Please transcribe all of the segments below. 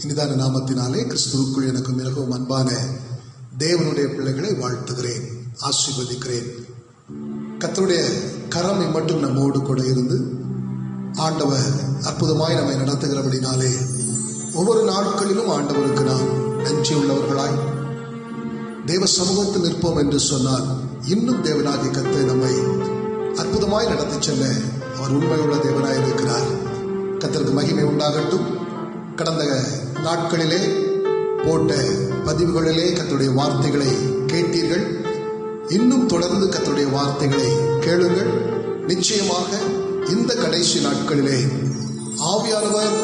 இனிதான நாமத்தினாலே கிறிஸ்துவுக்குள் எனக்கு மிகவும் அன்பான தேவனுடைய பிள்ளைகளை வாழ்த்துகிறேன், ஆசீர்வதிக்கிறேன். கர்த்தருடைய கரம் மட்டும் நம்மோடு கூட இருந்து ஆண்டவர் அற்புதமாய் நம்மை நடத்துகிறபடினாலே ஒவ்வொரு நாட்களிலும் ஆண்டவருக்கு நாம் நன்றி உள்ளவர்களாய் தேவ சமூகத்தில் நிற்போம் என்று சொன்னால் இன்னும் தேவனாகிய கர்த்தர் நம்மை அற்புதமாய் நடத்தி செல்ல அவர் உண்மையுள்ள தேவனாய் இருக்கிறார். கர்த்தருக்கு மகிமை உண்டாகட்டும். கடந்த நாட்களிலே போட்ட பதிவுகளிலே கர்த்தருடைய வார்த்தைகளை கேட்டீர்கள். இன்னும் தொடர்ந்து கர்த்தருடைய வார்த்தைகளை கேளுங்கள். நிச்சயமாக இந்த கடைசி நாட்களிலே ஆவியானவர்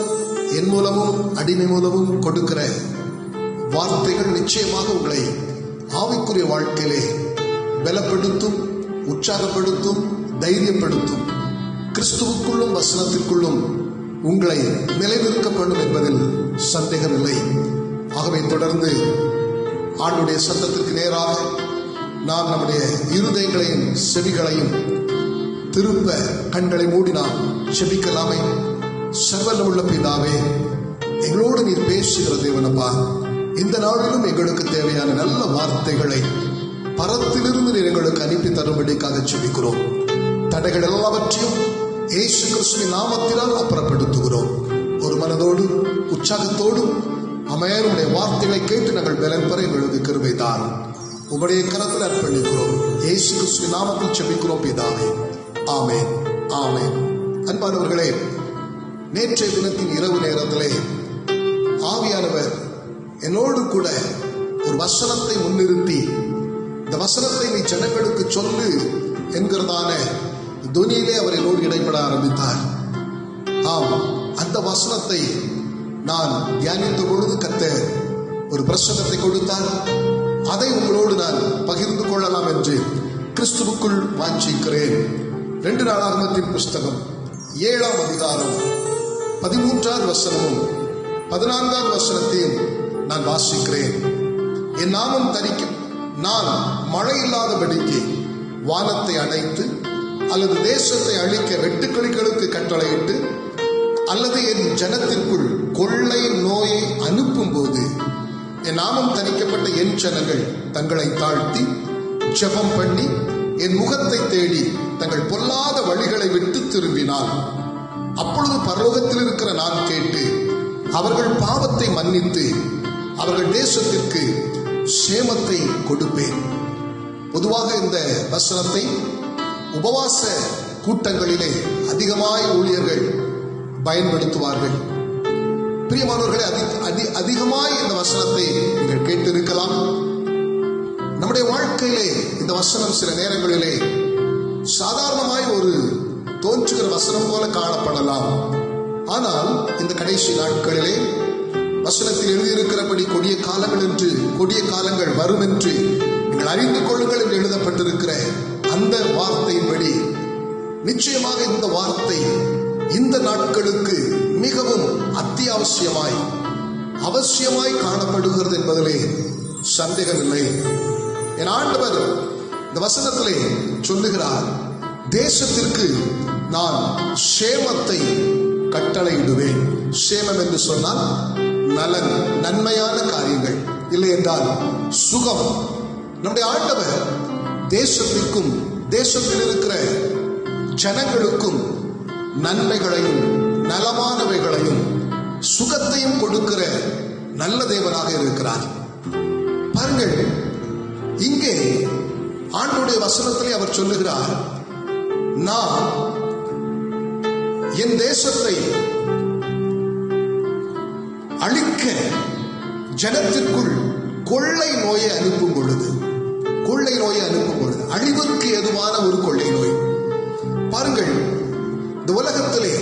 என் மூலமும் அடிமை மூலமும் கொடுக்கிற வார்த்தைகள் நிச்சயமாக உங்களை ஆவிக்குரிய வாழ்க்கையிலே பலப்படுத்தும், உற்சாகப்படுத்தும், தைரியப்படுத்தும். கிறிஸ்துவுக்குள்ளும் வசனத்திற்குள்ளும் உங்களை நிலைநிறுத்தப்படும் என்பதில் சந்தேகமில்லை. ஆகவே தொடர்ந்து ஆண்டுடைய சத்தத்திற்கு நேராக நாம் நம்முடைய இருதயங்களையும் செவிகளையும் திருப்ப கண்களை மூடி நாம் செபிக்கலாமே. சர்வல்ல உள்ள பிதாவே, எங்களோடு நீர் பேசுகிற தேவனப்பா, இந்த நாளிலும் எங்களுக்கு தேவையான நல்ல வார்த்தைகளை பரத்திலிருந்து நீர் எங்களுக்கு அனுப்பி தரும்படிக்காக செபிக்கிறோம். தடைகள் எல்லாவற்றையும் இயேசு கிறிஸ்துவின் நாமத்தினால் அப்புறப்படுத்துகிறோம். ஒரு மனதோடு உற்சாகத்தோடும் அமையனுடைய வார்த்தைகளை கேட்டு நாங்கள் பலன் பெற எங்களுக்கு கிருபை தாரும். உங்களுடைய கரத்தில் அர்ப்பணிக்கிறோம். இயேசு கிறிஸ்துவின் நாமத்தில் செபிக்கிறோம் பிதாவே, ஆமென், ஆமென். அன்பானவர்களே, நேற்றைய தினத்தின் இரவு நேரத்திலே ஆவியானவர் என்னோடு கூட ஒரு வசனத்தை முன்னிறுத்தி, இந்த வசனத்தை நீ ஜனங்களுக்கு சொல்லு என்கிறதான துனியிலே அவர் என்னோடு இடைப்பட ஆரம்பித்தார். ஆம், அந்த வசனத்தை நான் தியானித்த பொழுது கர்த்தர் ஒரு பிரசங்கத்தை கொடுத்தார். அதை உங்களோடு நான் பகிர்ந்து கொள்ளலாம் என்று கிறிஸ்துவுக்குள் வாஞ்சிக்கிறேன். 2 நாளாகமத்தின் புஸ்தகம் 7ஆம் அதிகாரம் 13வது வசனமும் 14வது வசனத்தையும் நான் வாசிக்கிறேன். என் நாமம் தரிக்கும் நான் மழை இல்லாதபடிக்கு வானத்தை அடைத்து அல்லது தேசத்தை அழிக்க வெட்டுக்கிளிகளுக்கு கட்டளையிட்டு அல்லது என் ஜனத்திற்குள் கொள்ளை நோயை அனுப்பும் போது என் நாமம் தரிக்கப்பட்ட என் ஜனங்கள் தங்களை தாழ்த்தி ஜெபம் பண்ணி என் முகத்தை தேடி தங்கள் பொல்லாத வழிகளை விட்டு திரும்பினால் அப்பொழுது பரலோகத்தில் இருக்கிற நான் கேட்டு அவர்கள் பாவத்தை மன்னித்து அவர்கள் தேசத்திற்கு சேமத்தை கொடுப்பேன். பொதுவாக இந்த வசனத்தை உபவாச கூட்டங்களிலே அதிகமாய் ஊழியர்கள் பயன்படுத்துவார்கள். பிரியமானவர்களே, அதிகமாய் இந்த வசனத்தை நீங்கள் கேட்டிருக்கலாம். நம்முடைய வாழ்க்கையிலே இந்த வசனம் சில நேரங்களிலே சாதாரணமாய் ஒரு தோன்றுகிற வசனம் போல காணப்படலாம். ஆனால் இந்த கடைசி நாட்களிலே வசனத்தில் எழுதியிருக்கிறபடி கொடிய காலங்கள் வரும் என்று நீங்கள் அறிந்து கொள்ளுங்கள் என்று எழுதப்பட்டிருக்கிற அந்த வார்த்தையின்படி நிச்சயமாக இந்த வார்த்தை இந்த நாட்களுக்கு மிகவும் அத்தியாவசியமாய் அவசியமாய் காணப்படுகிறது என்பதிலே சந்தேகமில்லை. என் ஆண்டவர் இந்த வசனத்திலே சொல்லுகிறார், தேசத்திற்கு நான் சேமத்தை கட்டளையிடுவேன். சேமம் என்று சொன்னால் நலன், நன்மையான காரியங்கள், இல்லை என்றால் சுகம். நம்முடைய ஆண்டவர் தேசத்திற்கும் தேசத்தில் இருக்கிற ஜனங்களுக்கும் நன்மைகளையும் நலமானவைகளையும் சுகத்தையும் கொடுக்கிற நல்ல தேவனாக இருக்கிறார். பாருங்கள், இங்கே ஆண்டவருடைய வசனத்திலே அவர் சொல்லுகிறார், நான் என் தேசத்தை அழிக்க ஜனத்திற்குள் கொள்ளை நோயை அனுப்பும் பொழுது அழிவுக்கு ஏதுவான ஒரு கொள்ளை நோய். பாருங்கள், இந்த உலகத்திலே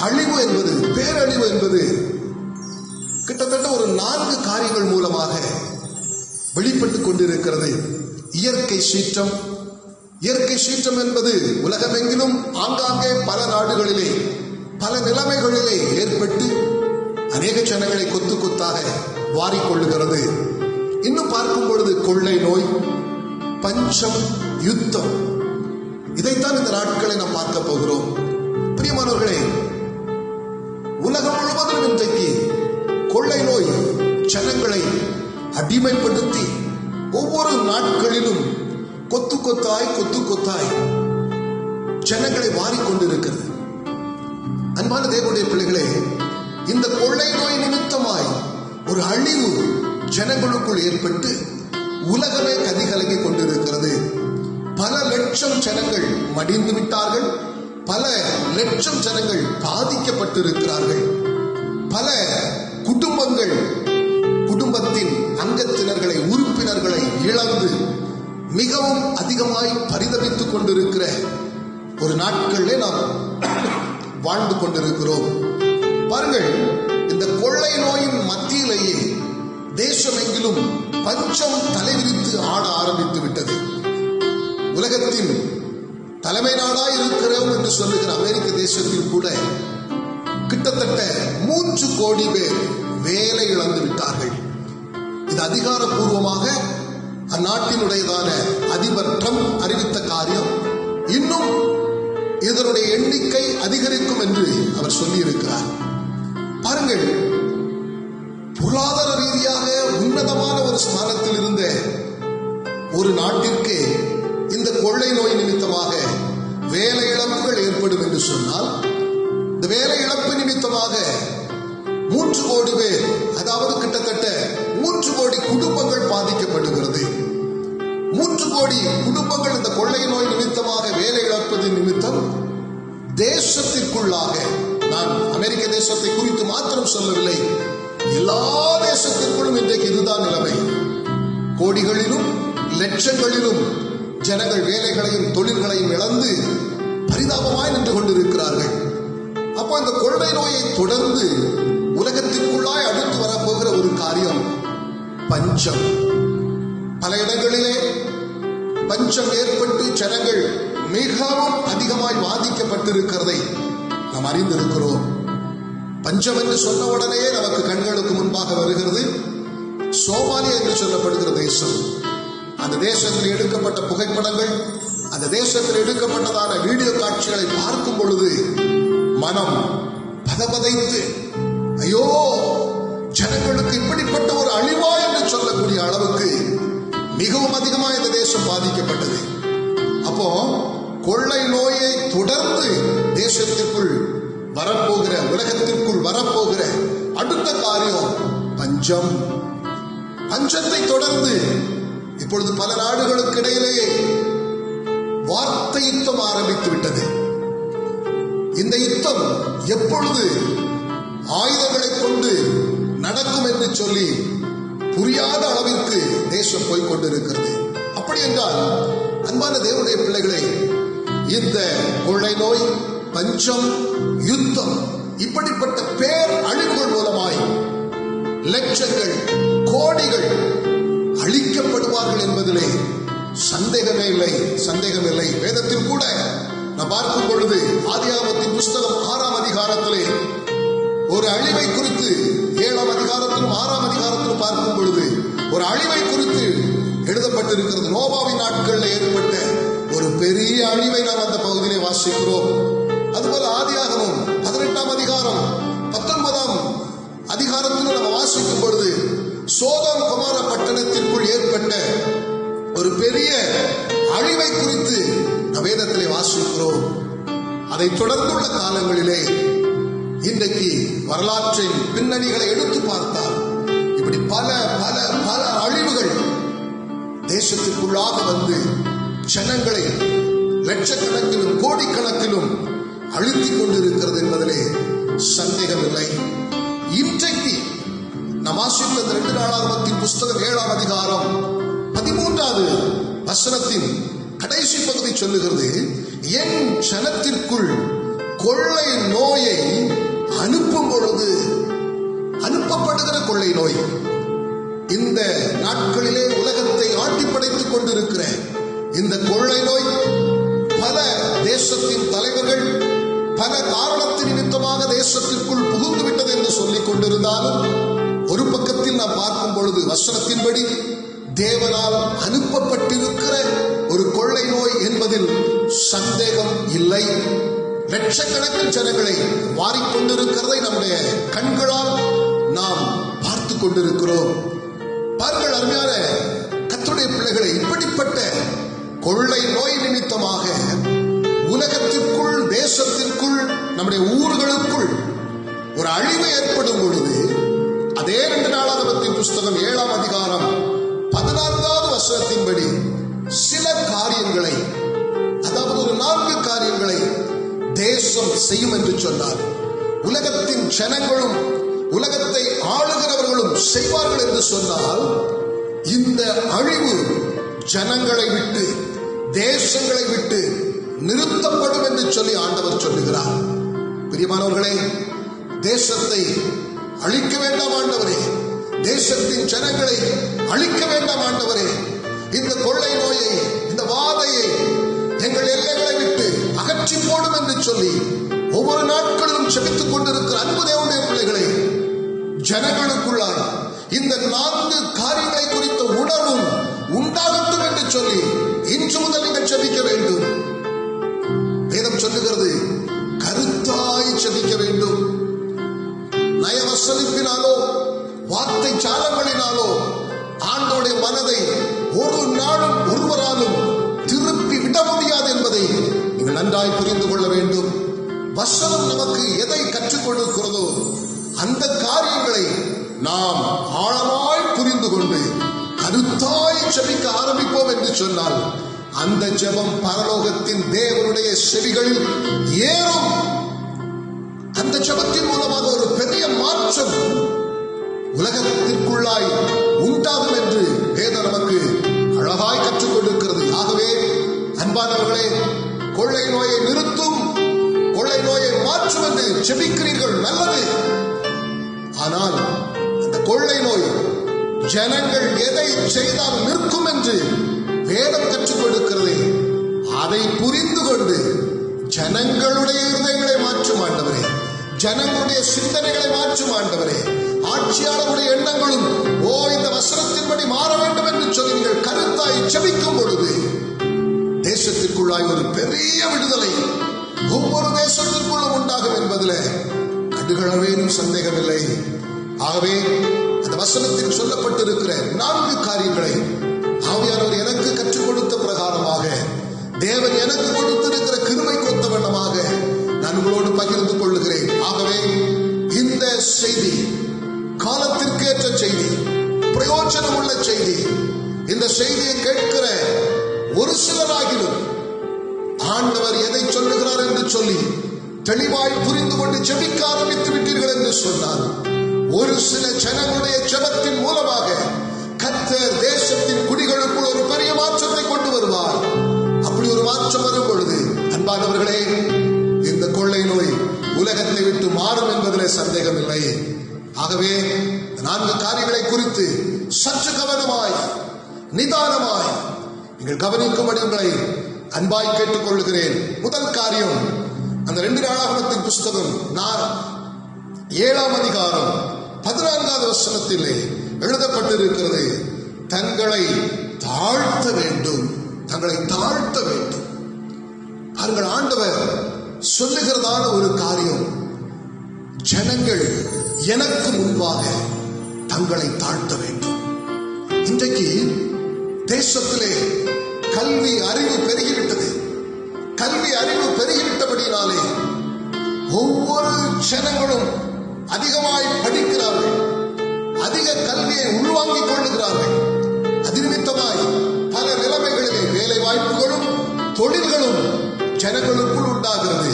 அழிவு என்பது, பேரழிவு என்பது கிட்டத்தட்ட ஒரு 4 காரியங்கள் மூலமாக வெளிப்பட்டு கொண்டிருக்கிறது. இயற்கை சீற்றம் என்பது உலகமெங்கிலும் ஆங்காங்கே பல நாடுகளிலே பல நிலைமைகளிலே ஏற்பட்டு அநேக ஜனங்களை கொத்து கொத்தாக வாரிக்கொள்ளுகிறது. இன்னும் பார்க்கும் பொழுது கொள்ளை நோய், பஞ்சம், யுத்தம், இதைத்தான் இந்த நாட்களை நாம் பார்க்க போகிறோம். பிரியமானவர்களே, உலகம் முழுவதும் இன்றைக்கு அடிமைப்படுத்தி ஒவ்வொரு நாட்களிலும் கொத்து கொத்தாய் ஜனங்களை வாரிக்கொண்டிருக்கிறது. அன்பான தேவனுடைய பிள்ளைகளே, இந்த கொள்ளை நோய் நிமித்தமாய் ஒரு அழிவு ஜனங்களுக்குள் ஏற்பட்டு உலகமே கதிகலங்கி கொண்டிருக்கிறது. பல லட்சம் ஜனங்கள் மடிந்து விட்டார்கள். பல லட்சம் ஜனங்கள் பாதிக்கப்பட்டிருக்கிறார்கள். பல குடும்பத்தின் அங்கத்தினர்களை, உறுப்பினர்களை இழந்து மிகவும் அதிகமாய் பரிதவித்துக் கொண்டிருக்கிற ஒரு நாட்களிலே நாம் வாழ்ந்து கொண்டிருக்கிறோம். பாருங்கள், இந்த கொள்ளை நோயின் மத்தியிலேயே தேசமெங்கிலும் பஞ்சம் தலைவிரித்து ஆட ஆரம்பித்து விட்டது. உலகத்தின் தலைமை நாடாய் இருக்கிறோம் என்று சொல்லுகிற அமெரிக்க தேசத்தில் கூட கிட்டத்தட்ட 3 கோடி பேர் வேலை இழந்து விட்டார்கள். இது அதிகாரப்பூர்வமாக அந்நாட்டினுடையதான அதிபர் ட்ரம்ப் அறிவித்த காரியம். இன்னும் இதனுடைய எண்ணிக்கை அதிகரிக்கும் என்று அவர் சொல்லி இருக்கிறார். பாருங்கள், பொருளாதார ரீதியாக உன்னதமான ஒரு ஸ்தானத்தில் இருந்த ஒரு நாட்டிற்கு இந்த கொள்ளை நோய் நிமித்தமாக வேலை இழப்புகள் ஏற்படும் என்று சொன்னால், இந்த வேலை இழப்பு நிமித்தமாக 3 கோடி பேர், அதாவது கிட்டத்தட்ட 3 கோடி குடும்பங்கள் பாதிக்கப்படுகிறது. 3 கோடி குடும்பங்கள் இந்த கொள்ளை நோய் நிமித்தமாக வேலை இழப்பதின் நிமித்தம் தேசத்திற்குள்ளாக, நான் அமெரிக்க தேசத்தை குறித்து மாத்திரம் சொல்லவில்லை, எல்லா தேசத்திற்குள்ளும் இன்றைக்கு இதுதான் நிலைமை. கோடிகளிலும் லட்சங்களிலும் ஜனங்கள் வேலைகளையும் தொழில்களையும் இழந்து பரிதாபமாய் நின்று கொண்டிருக்கிறார்கள். அப்போ இந்த கொள்ளை நோயை தொடர்ந்து உலகத்திற்குள்ளாய் அடுத்து வரப்போகிற ஒரு காரியம் பஞ்சம். பல இடங்களிலே பஞ்சம் ஏற்பட்டு ஜனங்கள் மிகவும் அதிகமாய் பாதிக்கப்பட்டிருக்கிறதை நாம் அறிந்திருக்கிறோம். பஞ்சம் என்று சொன்ன உடனே நமக்கு கண்களுக்கு முன்பாக வருகிறது சோமாலியா என்று சொல்லப்படுகிற தேசம். அந்த தேசத்தில் எடுக்கப்பட்ட புகைப்படங்கள், அந்த தேசத்தில் எடுக்கப்பட்டதான வீடியோ காட்சிகளை பார்க்கும் பொழுது மனம் பதபதைத்து, ஐயோ, ஜனங்களுக்கு இப்படிப்பட்ட ஒரு அழிவா என்று சொல்லக்கூடிய அளவுக்கு மிகவும் அதிகமாக இந்த தேசம் பாதிக்கப்பட்டது. அப்போ கொள்ளை நோயை தொடர்ந்து தேசத்திற்குள் வரப்போகிற, உலகத்திற்குள் வரப்போகிற அடுத்த காரியம் பஞ்சம். பஞ்சத்தை தொடர்ந்து இப்பொழுது பல நாடுகளுக்கு இடையிலே வார்த்தை யுத்தம் ஆரம்பித்து விட்டது. இந்த யுத்தம் எப்பொழுது ஆயுதங்களை கொண்டு நடக்கும் என்று சொல்லி புரியாத அளவிற்கு தேசம் போய்கொண்டிருக்கிறது. அப்படி என்றால் அன்பான தேவனுடைய பிள்ளைகளே, இந்த கொள்ளை நோய், பஞ்சம், யுத்தம், இப்படிப்பட்ட பேர் அழிவுகள் மூலமாய் லட்சங்கள், கோடிகள் அழிக்கப்படுவார்கள் என்பதிலே சந்தேகமில்லை. வேதத்தில் கூட நான் பார்க்கும் பொழுது ஆதியாகமத்தின் புஸ்தகம் 6ஆம் அதிகாரத்திலே ஒரு அழிவை குறித்து, 7ஆம் அதிகாரத்திலும் 6ஆம் அதிகாரத்திலும் பார்க்கும் பொழுது ஒரு அழிவை குறித்து எழுதப்பட்டிருக்கிறது. நோவாவின் நாட்களில் ஏற்பட்ட ஒரு பெரிய அழிவை நாம் அந்த பகுதியிலே வாசிக்கிறோம். அதுபோல ஆதியாகமம் 18ஆம் அதிகாரம் 19ஆம் அதிகாரத்தில் நம்ம வாசிக்கும் பொழுது சோதோம் கொமோரா பட்டணத்திற்குள் ஏற்பட்ட ஒரு பெரிய அழிவை குறித்து வேதத்திலே வாசிக்கிறோம். அதை தொடர்ந்துள்ள காலங்களிலே இன்றைக்கு வரலாற்றின் பின்னணிகளை எடுத்து பார்த்தால் இப்படி பல பல பல அழிவுகள் தேசத்திற்குள்ளாக வந்து ஜனங்களை லட்சக்கணக்கிலும் கோடிக்கணக்கிலும் அழுத்திக் கொண்டிருக்கிறது என்பதிலே சந்தேகமில்லை. இன்றைக்கு நாம் வாசித்த 2 நாளாகமத்தின் புஸ்தகம் 7ஆம் அதிகாரம் 13வது வசனத்தின் கடைசி பகுதி சொல்லுகிறது, என் ஜனத்திற்குள் கொள்ளை நோயை அனுப்பும் பொழுது, அனுப்பப்படுகிற கொள்ளை நோய், இந்த நாட்களிலே உலகத்தை ஆட்டிப்படைத்துக் கொண்டிருக்கிற இந்த கொள்ளை நோய் பல தேசத்தின் தலைவர்கள் பல காரணத்தின் நிமித்தமாக தேசத்திற்குள் புகுந்து விட்டது என்று சொல்லிக் கொண்டிருந்தாலும், ஒரு பக்கத்தில் நாம் பார்க்கும் பொழுது வசனத்தின்படி தேவனால் அனுப்பப்பட்டிருக்கிற ஒரு கொள்ளை நோய் என்பதில் சந்தேகம் இல்லை. லட்சக்கணக்கில் ஜனங்களை வாரிக்கொண்டிருக்கிறதை நம்முடைய கண்களால் நாம் பார்த்து கொண்டிருக்கிறோம். பாருங்கள், நிமித்தமாக உலகத்திற்குள், தேசத்திற்குள், நம்முடைய ஊர்களுக்குள் ஒரு அழிவு ஏற்படும் பொழுது, அதே 2 நாளாகமத்தின் புஸ்தகம் 7ஆம் அதிகாரம் 14வது வசனத்தின்படி சில காரியங்களை, அதாவது ஒரு 4 காரியங்களை தேசம் செய்யும் என்று சொன்னார். உலகத்தின் ஜனங்களும் உலகத்தை ஆளுகிறவர்களும் செய்வார்கள் என்று சொன்னால், இந்த அழிவு ஜனங்களை விட்டு, தேசங்களை விட்டு நிறுத்தப்படும் என்று சொல்லி ஆண்டவர் சொல்லுகிறார். பிரியமானவர்களே, தேசத்தை அழிக்க வேண்டாம் ஆண்டவரே, தேசத்தின் ஜனங்களை அழிக்க வேண்டாம் ஆண்டவரே, இந்த கொள்ளை நோயை, இந்த வாதையை எங்கள் எல்லைகளை விட்டு அகற்றி போடும் என்று சொல்லி ஒவ்வொரு நாட்களிலும் செபித்துக் கொண்டிருக்கிற அன்பு தேவனுடைய பிள்ளைகளை, ஜனங்களுக்குள்ளாய் இந்த 4 காரியங்களை குறித்த உணர்வும் உண்டாகட்டும் என்று சொல்லி இன்று முதல் நீங்கள் செபிக்க வேண்டும். வேதம் சொல்லுகிறது, கருத்தாய் செபிக்க வேண்டும். நயவசனிப்பினாலோ வார்த்தை சாலங்களினாலோ ஆண்டவருடைய மனதை ஒரு நாளும் ஒருவராலும் திருப்பி விட முடியாது என்பதை நீங்கள் நன்றாய் புரிந்து கொள்ள வேண்டும். வசனம் நமக்கு எதை கற்றுக் கொடுக்கிறதோ அந்த காரியங்களை நாம் ஆழமாய் புரிந்து கொண்டு கருத்தாய் செபிக்க ஆரம்பிப்போம் என்று சொன்னால், அந்த ஜெபம் பரலோகத்தின் தேவனுடைய செவிகளில் ஏறும். அந்த ஜெபத்தின் மூலமாக ஒரு பெரிய மாற்றம் உலகத்திற்குள்ளாய் உண்டாகும் என்று வேதம் நமக்கு அழகாய் கற்றுக் கொடுக்கிறது. ஆகவே அன்பானவர்களே, கொள்ளை நோயை நிறுத்தும், கொள்ளை நோயை மாற்றும் என்று ஜெபிக்கிறீர்கள், நல்லது. ஆனால் அந்த கொள்ளை நோய் ஜனங்கள் எதை செய்தால் நிற்கும் என்று வேதம் கற்றுக் கொடுக்கிறது. அதை புரிந்து கொண்டு ஜனங்களுடைய இருதயங்களை மாற்றும் ஆண்டவரே, ஜனங்களுடைய சிந்தனைகளை மாற்றும் ஆண்டவரே, ஆட்சியாளருடைய எண்ணங்களும் இந்த வசனத்தின்படி மாற வேண்டும் என்று சொல்லி நீங்கள் கருத்தாய் ஜெபிக்கும் பொழுது தேசத்திற்குள்ளாய் ஒரு பெரிய விடுதலை ஒவ்வொரு தேசத்திற்குள்ளும் உண்டாகும் என்பதில் கடுகளவேனும் சந்தேகமில்லை. ஆகவே அந்த வசனத்தில் சொல்லப்பட்டிருக்கிற 4 காரியங்களை ஆவியானவர் எனக்கு கற்றுக் கொடுத்த பிரகாரமாக, தேவன் எனக்கு கொடுத்திருக்கிற கிருபை கொத்த வண்ணமாக நான் உங்களோடு பகிர்ந்து கொள்ளுகிறேன். ஆகவே இந்த செய்தி காலத்திற்கேற்ற செய்தி, பிரயோஜனம் உள்ள செய்தி. இந்த செய்தியை கேட்கிற ஒரு சிலராகிலும் ஆண்டவர் எதை சொல்லுகிறார் என்று சொல்லி தெளிவாய் புரிந்து கொண்டு ஜெபிக்க ஆரம்பித்து விட்டீர்கள் என்று சொன்னார், ஒரு சில ஜனங்களுடைய ஜெபத்தின் மூலமாக கர்த்தர் தேசத்தின் குடிகளுக்குள் ஒரு பெரிய மாற்றத்தை கொண்டு வருவார். அப்படி ஒரு மாற்றம் வரும் பொழுது அன்பானவர்களே, இந்த கொள்ளை நோய் உலகத்தை விட்டு மாறும் என்பதிலே சந்தேகமில்லை. ஆகவே 4 காரியங்களை குறித்து சற்று கவனமாய், நிதானமாய் நீங்கள் கவனிக்கும்படி உங்களை அன்பாய் கேட்டுக் கொள்ளுகிறேன். முதல் காரியம், அந்த 2 நாளாகமத்தின் புஸ்தகம் 7ஆம் அதிகாரம் 14வது வசனத்திலே எழுதப்பட்டிருக்கிறது, தங்களை தாழ்த்த வேண்டும், தங்களை தாழ்த்த வேண்டும். அவர்கள் ஆண்டவர் சொல்லுகிறதான ஒரு காரியம், ஜனங்கள் எனக்கு முன்பாக தங்களை தாழ்த்த வேண்டும். இன்றைக்கு தேசத்திலே கல்வி அறிவு பெருகிவிட்டது. கல்வி அறிவு பெருகிவிட்டபடினாலே ஒவ்வொரு ஜனங்களும் அதிகமாய் படிக்கிறார்கள், அதிக கல்வியை உள்வாங்கிக் கொள்ளுகிறார்கள். அது நிமித்தமாய் பல நிலைமைகளிலே வேலை வாய்ப்புகளும் தொழில்களும் ஜனங்களுக்குள் உண்டாகிறது.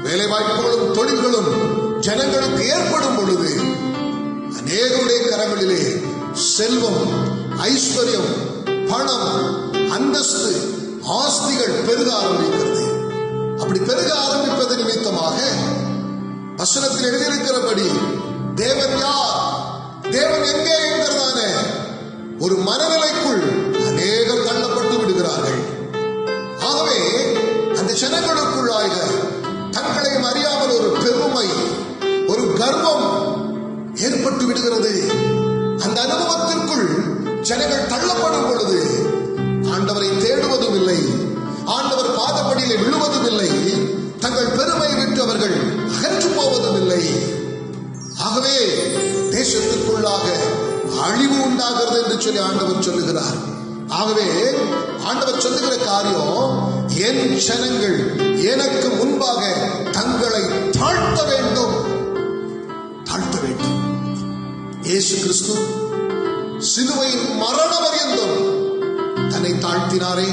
வேலை வாய்ப்புகளும் தொழில்களும் ஜனங்களுக்கு ஏற்படும் பொழுது அநேகருடைய கரங்களிலே செல்வம், ஐஸ்வர்யம், பணம், அந்தஸ்து, ஆஸ்திகள் பெருக ஆரம்பிக்கிறது. அப்படி பெருக ஆரம்பிப்பது நிமித்தமாக வசனத்தில் எழுதியிருக்கிறபடி தேவன் யார், தேவன் எங்கே என்கிறதான ஒரு மனநிலைக்குள் அநேகர் தள்ளப்பட்டு விடுகிறார்கள். ஆகவே அந்த ஜனங்களுக்குள்ளாக தங்களை அறியாமல் ஒரு பெருமை, ஒரு கர்வம் ஏற்பட்டு விடுகிறது. அந்த அனுபவத்திற்குள் ஜனங்கள் தள்ளப்படும் பொழுது ஆண்டவரை தேடுவதும் இல்லை, ஆண்டவர் பாதப்படியிலே விழுவதும் இல்லை, தங்கள் பெருமை விட்டு அவர்கள் அகற்று போவதும் இல்லை. ஆகவே தேசத்திற்குள்ளாக அழிவு உண்டாகிறது என்று சொல்லி ஆண்டவர் சொல்லுகிறார். ஆகவே ஆண்டவர் சொல்லுகிற காரியம், என் ஜனங்கள் எனக்கு முன்பாக தங்களை தாழ்த்த வேண்டும். தாழ்த்த வேண்டும். இயேசு கிறிஸ்து சிலுவையின் மரண பரியந்தம் தன்னை தாழ்த்தினாரே.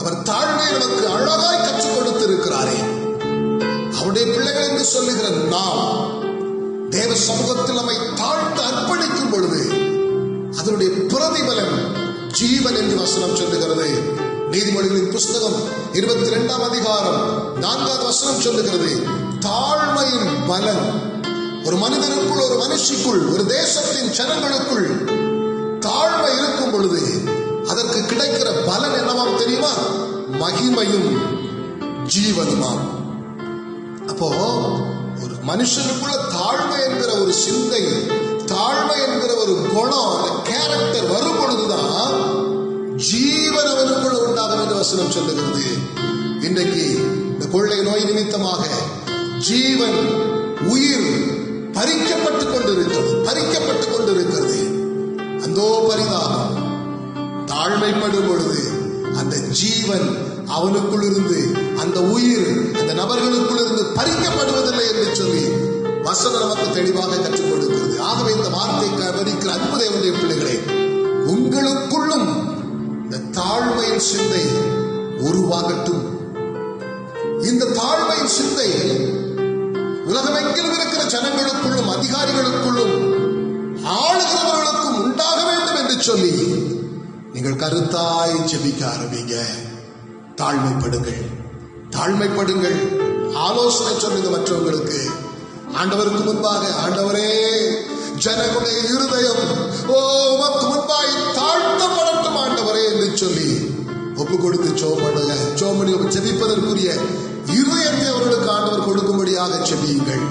அவர் தாழ்மையை நமக்கு அழகாய் கற்றுக் கொடுத்திருக்கிறாரே. அவருடைய பிள்ளைகள் என்று சொல்லுகிற நாம் தேவ சமூகத்தில் நம்மை தாழ்த்த அர்ப்பணிக்கும் பொழுது அதனுடைய பிரதிபலன் ஜீவன் என்று வசனம் சொல்லுகிறது. நீதிமொழிகளின் புஸ்தகம் 22ஆம் அதிகாரம் 4வது வசனம் சொல்லுகிறது, தாழ்மையின் பலன் ஒரு மனிதனுக்குள், ஒரு மனுஷிக்குள், ஒரு தேசத்தின் ஜனங்களுக்குள் தாழ்மை இருக்கும் பொழுது அதற்கு கிடைக்கிற பலன் என்னவாம் தெரியுமா? மகிமையும் ஜீவனுமாம். அப்போ ஒரு மனுஷனுக்குள்ள தாழ்மை என்கிற ஒரு சிந்தை, தாழ்மை என்கிற ஒரு குணம், அந்த கேரக்டர் வரும் பொழுதுதான் ஜீவன் அவனுக்குள்ள உண்டாகும் என்று வசனம் சொல்லுகிறது. இன்றைக்கு இந்த கொள்ளை நோய் நிமித்தமாக ஜீவன், உயிர் பறிக்கப்பட்டுக் கொண்டிருக்கிறது. அந்தோ பரிதாபம். தாழ்மைப்படும் பொழுது அந்த ஜீவன் அவனுக்குள் இருந்து, அந்த உயிர் அந்த நபர்களுக்குள் இருந்து பறிக்கப்படுவதில்லை என்று சொல்லி வசனம் நமக்கு தெளிவாக கற்றுக் கொடுக்கிறது. ஆகவே இந்த வார்த்தை கவனிக்கிற அன்பு தேவனுடைய பிள்ளைகளை, உங்களுக்குள்ளும் இந்த தாழ்மையின் சிந்தை உருவாகட்டும். இந்த தாழ்மையின் சிந்தை உலகமெங்கிலும் இருக்கிற ஜனங்களுக்குள்ளும், அதிகாரிகளுக்குள்ளும், ஆளுகிறவர்களுக்கும் உண்டாக வேண்டும் என்று சொல்லி நீங்கள் கருத்தாய் ஜெபிக்க ஆரம்பிங்க. தாழ்மைப்படுங்கள். ஆலோசனை சொல்லுங்க மற்றவங்களுக்கு. ஆண்டவருக்கு முன்பாக, ஆண்டவரே ஜனங்களுடைய இருதயம் உமக்கு முன்பாய் தாழ்த்தப்படட்டும் ஆண்டவரே என்று சொல்லி ஒப்பு கொடுத்து சோமணி ஜெபிப்பதற்குரிய இருதயத்தை அவர்களுக்கு ஆண்டவர் கொடுக்கும்படியாக ஜெபியுங்கள்.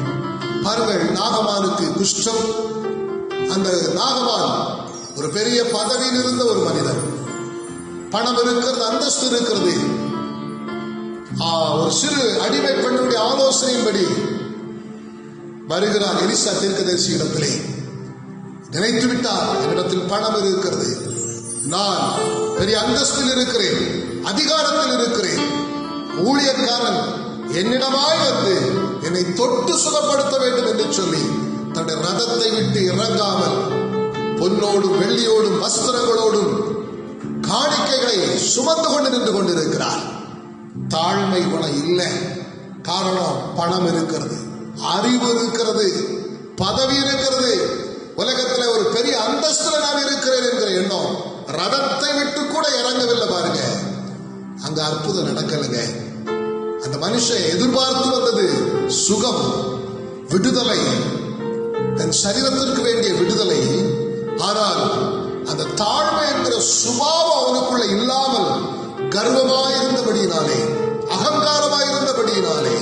பாருங்கள், நாகமானுக்கு குஷ்டம். அந்த நாகமான் ஒரு பெரிய பதவியில் இருந்த ஒரு மனிதன். பணம் இருக்கிறது, அந்தஸ்து இருக்கிறது. ஒரு சிறு அடிமை பெண்ணுடைய ஆலோசனையின்படி வருகிறார் எலிசா தீர்க்கதரிசி இடத்திலே. நினைத்து விட்டார், என்னிடத்தில் பணம் இருக்கிறது, நான் பெரிய அந்தஸ்தில் இருக்கிறேன், அதிகாரத்தில் இருக்கிறேன், ஊழியக்காரன் என்னிடமாய் வந்து என்னை தொட்டு சுகப்படுத்த வேண்டும் என்று சொல்லி தன்னுடைய ரதத்தை விட்டு இறங்காமல் பொன்னோடும் வெள்ளியோடும் வஸ்திரங்களோடும் காணிக்கைகளை சுமந்து கொண்டு நின்று கொண்டிருக்கிறார். தாழ்மை குணம் இல்லை. காரணம், பணம் இருக்கிறது, அறிவு இருக்கிறது, பதவி இருக்கிறது, உலகத்தில் ஒரு பெரிய அந்தஸ்துல நான் இருக்கிறேன் என்கிற எண்ணம். ரதத்தை விட்டு கூட இறங்கவில்லை. பாருங்க, அங்க அற்புதம் நடக்கலைங்க. அந்த மனுஷன் எதிர்பார்த்து வந்தது சுகம், விடுதலை, தன் சரீரத்திற்கு வேண்டிய விடுதலை. ஆனால் அந்த தாழ்மை என்கிற சுபாவம் அவனுக்குள்ள இல்லாமல் கர்வமாயிருந்தபடியினாலே, அகங்காரமாயிருந்தபடியினாலே,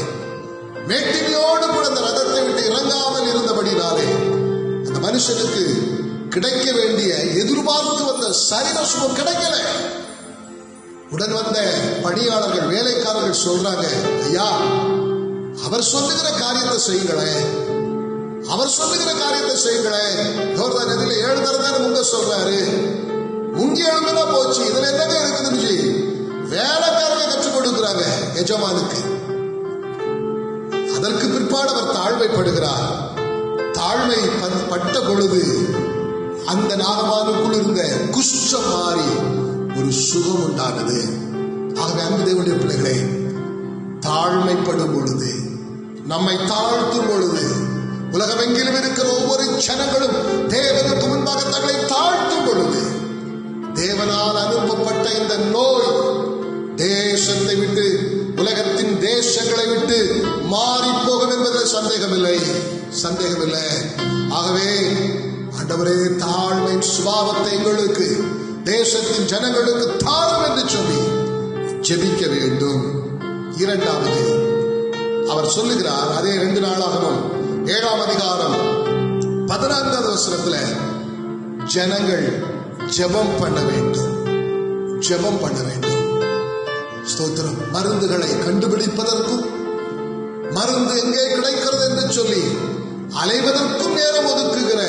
மேட்டிமையோடு கூட அந்த ரதத்தை விட்டு இறங்காமல் இருந்தபடியினாலே அந்த மனுஷனுக்கு கிடைக்க வேண்டிய, எதிர்பார்த்து வந்த சரீர சுகம் கிடைக்கல. உடன் வந்த பணியாளர்கள், வேலைக்காரர்கள் சொல்றாங்க, ஐயா அவர் சொல்லுகிற காரியத்தை செய்யுங்களேன், அவர் சொல்லுகிற காரியத்தை செய்யுங்களேன். யோர்தான் நதியில 7 தடவை முங்க சொல்றாரு, முங்கி எழுதுனா போச்சு, இதுல என்னங்க இருக்குதுன்னு வேலைக்காரங்க கற்றுக் கொடுக்கிறாங்க எஜமானுக்கு. அதற்கு பிற்பாடு அவர் தாழ்மைப்படுகிறார். தாழ்மை பட்ட பொழுது அந்த நாகமானுக்குள் இருந்த குஷ்டம் மாறி ஒரு சுகம் உண்டானது. ஆகவே அன்பு தேவனுடைய பிள்ளைகளே, தாழ்மைப்படும் பொழுது, நம்மை தாழ்த்தும் பொழுது, உலகமெங்கிலும் இருக்கிற ஒவ்வொரு ஜனங்களும் தேவனுக்கு முன்பாக தங்களை தாழ்த்தும் பொழுது, தேவனால் அனுப்பப்பட்ட இந்த நோய் தேசத்தை விட்டு, உலகத்தின் தேசங்களை விட்டு மாறி போகும் என்பதில் சந்தேகமில்லை. ஆகவே ஆண்டவரே, தாழ்மை சுபாவத்தை எங்களுக்கு, தேசத்தின் ஜனங்களுக்கு தாரும் என்று சொல்லி ஜெபிக்க வேண்டும். இரண்டாவது அவர் சொல்லுகிறார், அதே 2 நாளாகவும் 7ஆம் அதிகாரம் 14வது வசனத்துல ஜனங்கள் ஜெபம் பண்ண வேண்டும். ஸ்தோத்திரம். மருந்துகளை கண்டுபிடிப்பதற்கும், மருந்து எங்கே கிடைக்கிறது என்று சொல்லி அலைவதற்கும் நேரம் ஒதுக்குகிற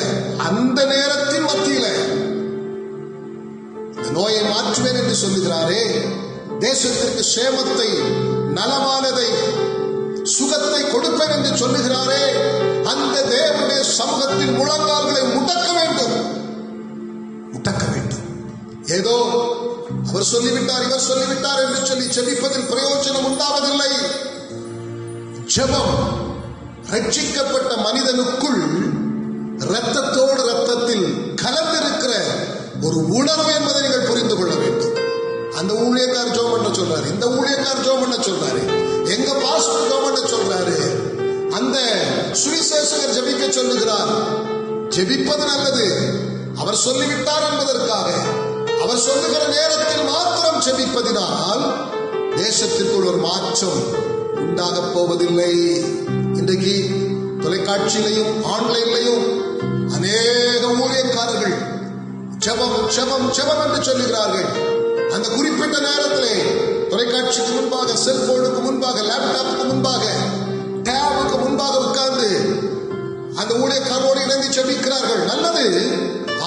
அந்த நேரத்தின் மத்தியில இந்த நோயை மாற்றுவேன் என்று சொல்லுகிறாரே, தேசத்திற்கு சேமத்தை, நலமானதை, சுகத்தை கொடுப்பேன் என்று சொல்லுகிறாரே, அந்த தேவனுடைய சமூகத்தின் முழங்கால்களை முடக்க வேண்டும். ஏதோ அவர் சொல்லிவிட்டார், இவர் சொல்லிவிட்டார் என்று சொல்லி ஜெபிப்பதில் பிரயோஜனம் உண்டாவதில்லை. ஜெபம் ரட்சிக்கப்பட்ட மனிதனுக்குள் இரத்தத்தோடு இரத்தத்தில் கலந்திருக்கிற ஒரு உணர்வு என்பதை நீங்கள் புரிந்து கொள்ள வேண்டும். அந்த ஊழியக்கார் ஜெபம் பண்ண சொல்றாரு, இந்த ஊழியக்கார் ஜெபம் பண்ண சொல்றாரு, எங்க பாஸ்டர் ஜெபம் பண்ண சொல்றாரு, அந்த சுவிசேஷகர் ஜெபிக்க சொல்லுகிறார். ஜெபிப்பது நல்லது. அவர் சொல்லிவிட்டார் என்பதற்காக அவர் சொல்லுகிற நேரத்தில் மாத்திரம் ஜெபிப்பதினால் தேசத்திற்குள் ஒரு மாற்றம் உண்டாக போவதில்லை. இன்றைக்கு தொலைக்காட்சியிலையும் ஆன்லைன்லையும் அநேக ஊழியக்காரர்கள் ஜெபம் ஜெபம் ஜெபம் என்று சொல்லுகிறார்கள். அந்த குறிப்பிட்ட நேரத்திலே தொலைக்காட்சிக்கு முன்பாக, செல்போனுக்கு முன்பாக, லேப்டாப்புக்கு முன்பாக, டேபுக்கு முன்பாக உட்கார்ந்து அந்த ஊழியக்காரோடு இணைந்து ஜெபிக்கிறார்கள். நல்லது.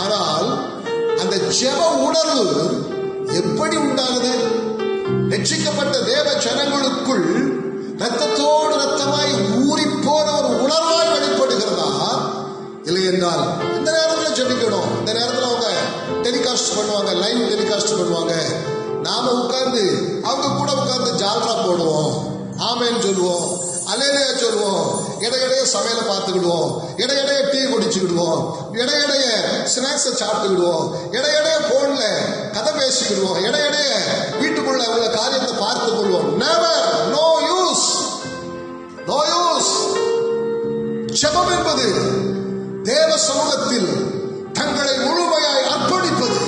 ஆனால் அந்த ஜெப உணர்வு எப்படி உண்டானது? ரட்சிக்கப்பட்ட தேவ ஜனங்களுக்குள் ரத்தத்தோடு ரத்தமாய் ஊறி போன ஒரு உணர்வாய் வெளிப்படுகிறதா? இல்லை என்றால் இந்த நேரத்தில் ஜெபிக்கணும். இந்த நேரத்தில் அவங்க டெலிகாஸ்ட் பண்ணுவாங்க, லைவ் டெலிகாஸ்ட் பண்ணுவாங்க. நாம உட்கார்ந்து அவங்க கூட உட்கார்ந்து ஜால்ரா போடுவோம், ஆமேன்னு சொல்லுவோம், அலேலையா சொல்லுவோம், இடையிடைய சமையலை பார்த்துக்கிடுவோம், இடையிடைய டீ குடிச்சுக்கிடுவோம், இடையிடைய ஸ்நாக்ஸை சாப்பிட்டுக்கிடுவோம், இடையிடைய போன்ல கதை பேசிக்கிடுவோம், இடையிடைய வீட்டுக்குள்ள உள்ள காரியத்தை பார்த்துக் கொள்வோம். Never, no use, no use. ஜெபம் என்பது தேவ சமூகத்தில் தங்களை முழுமையாய் அர்ப்பணிப்பது.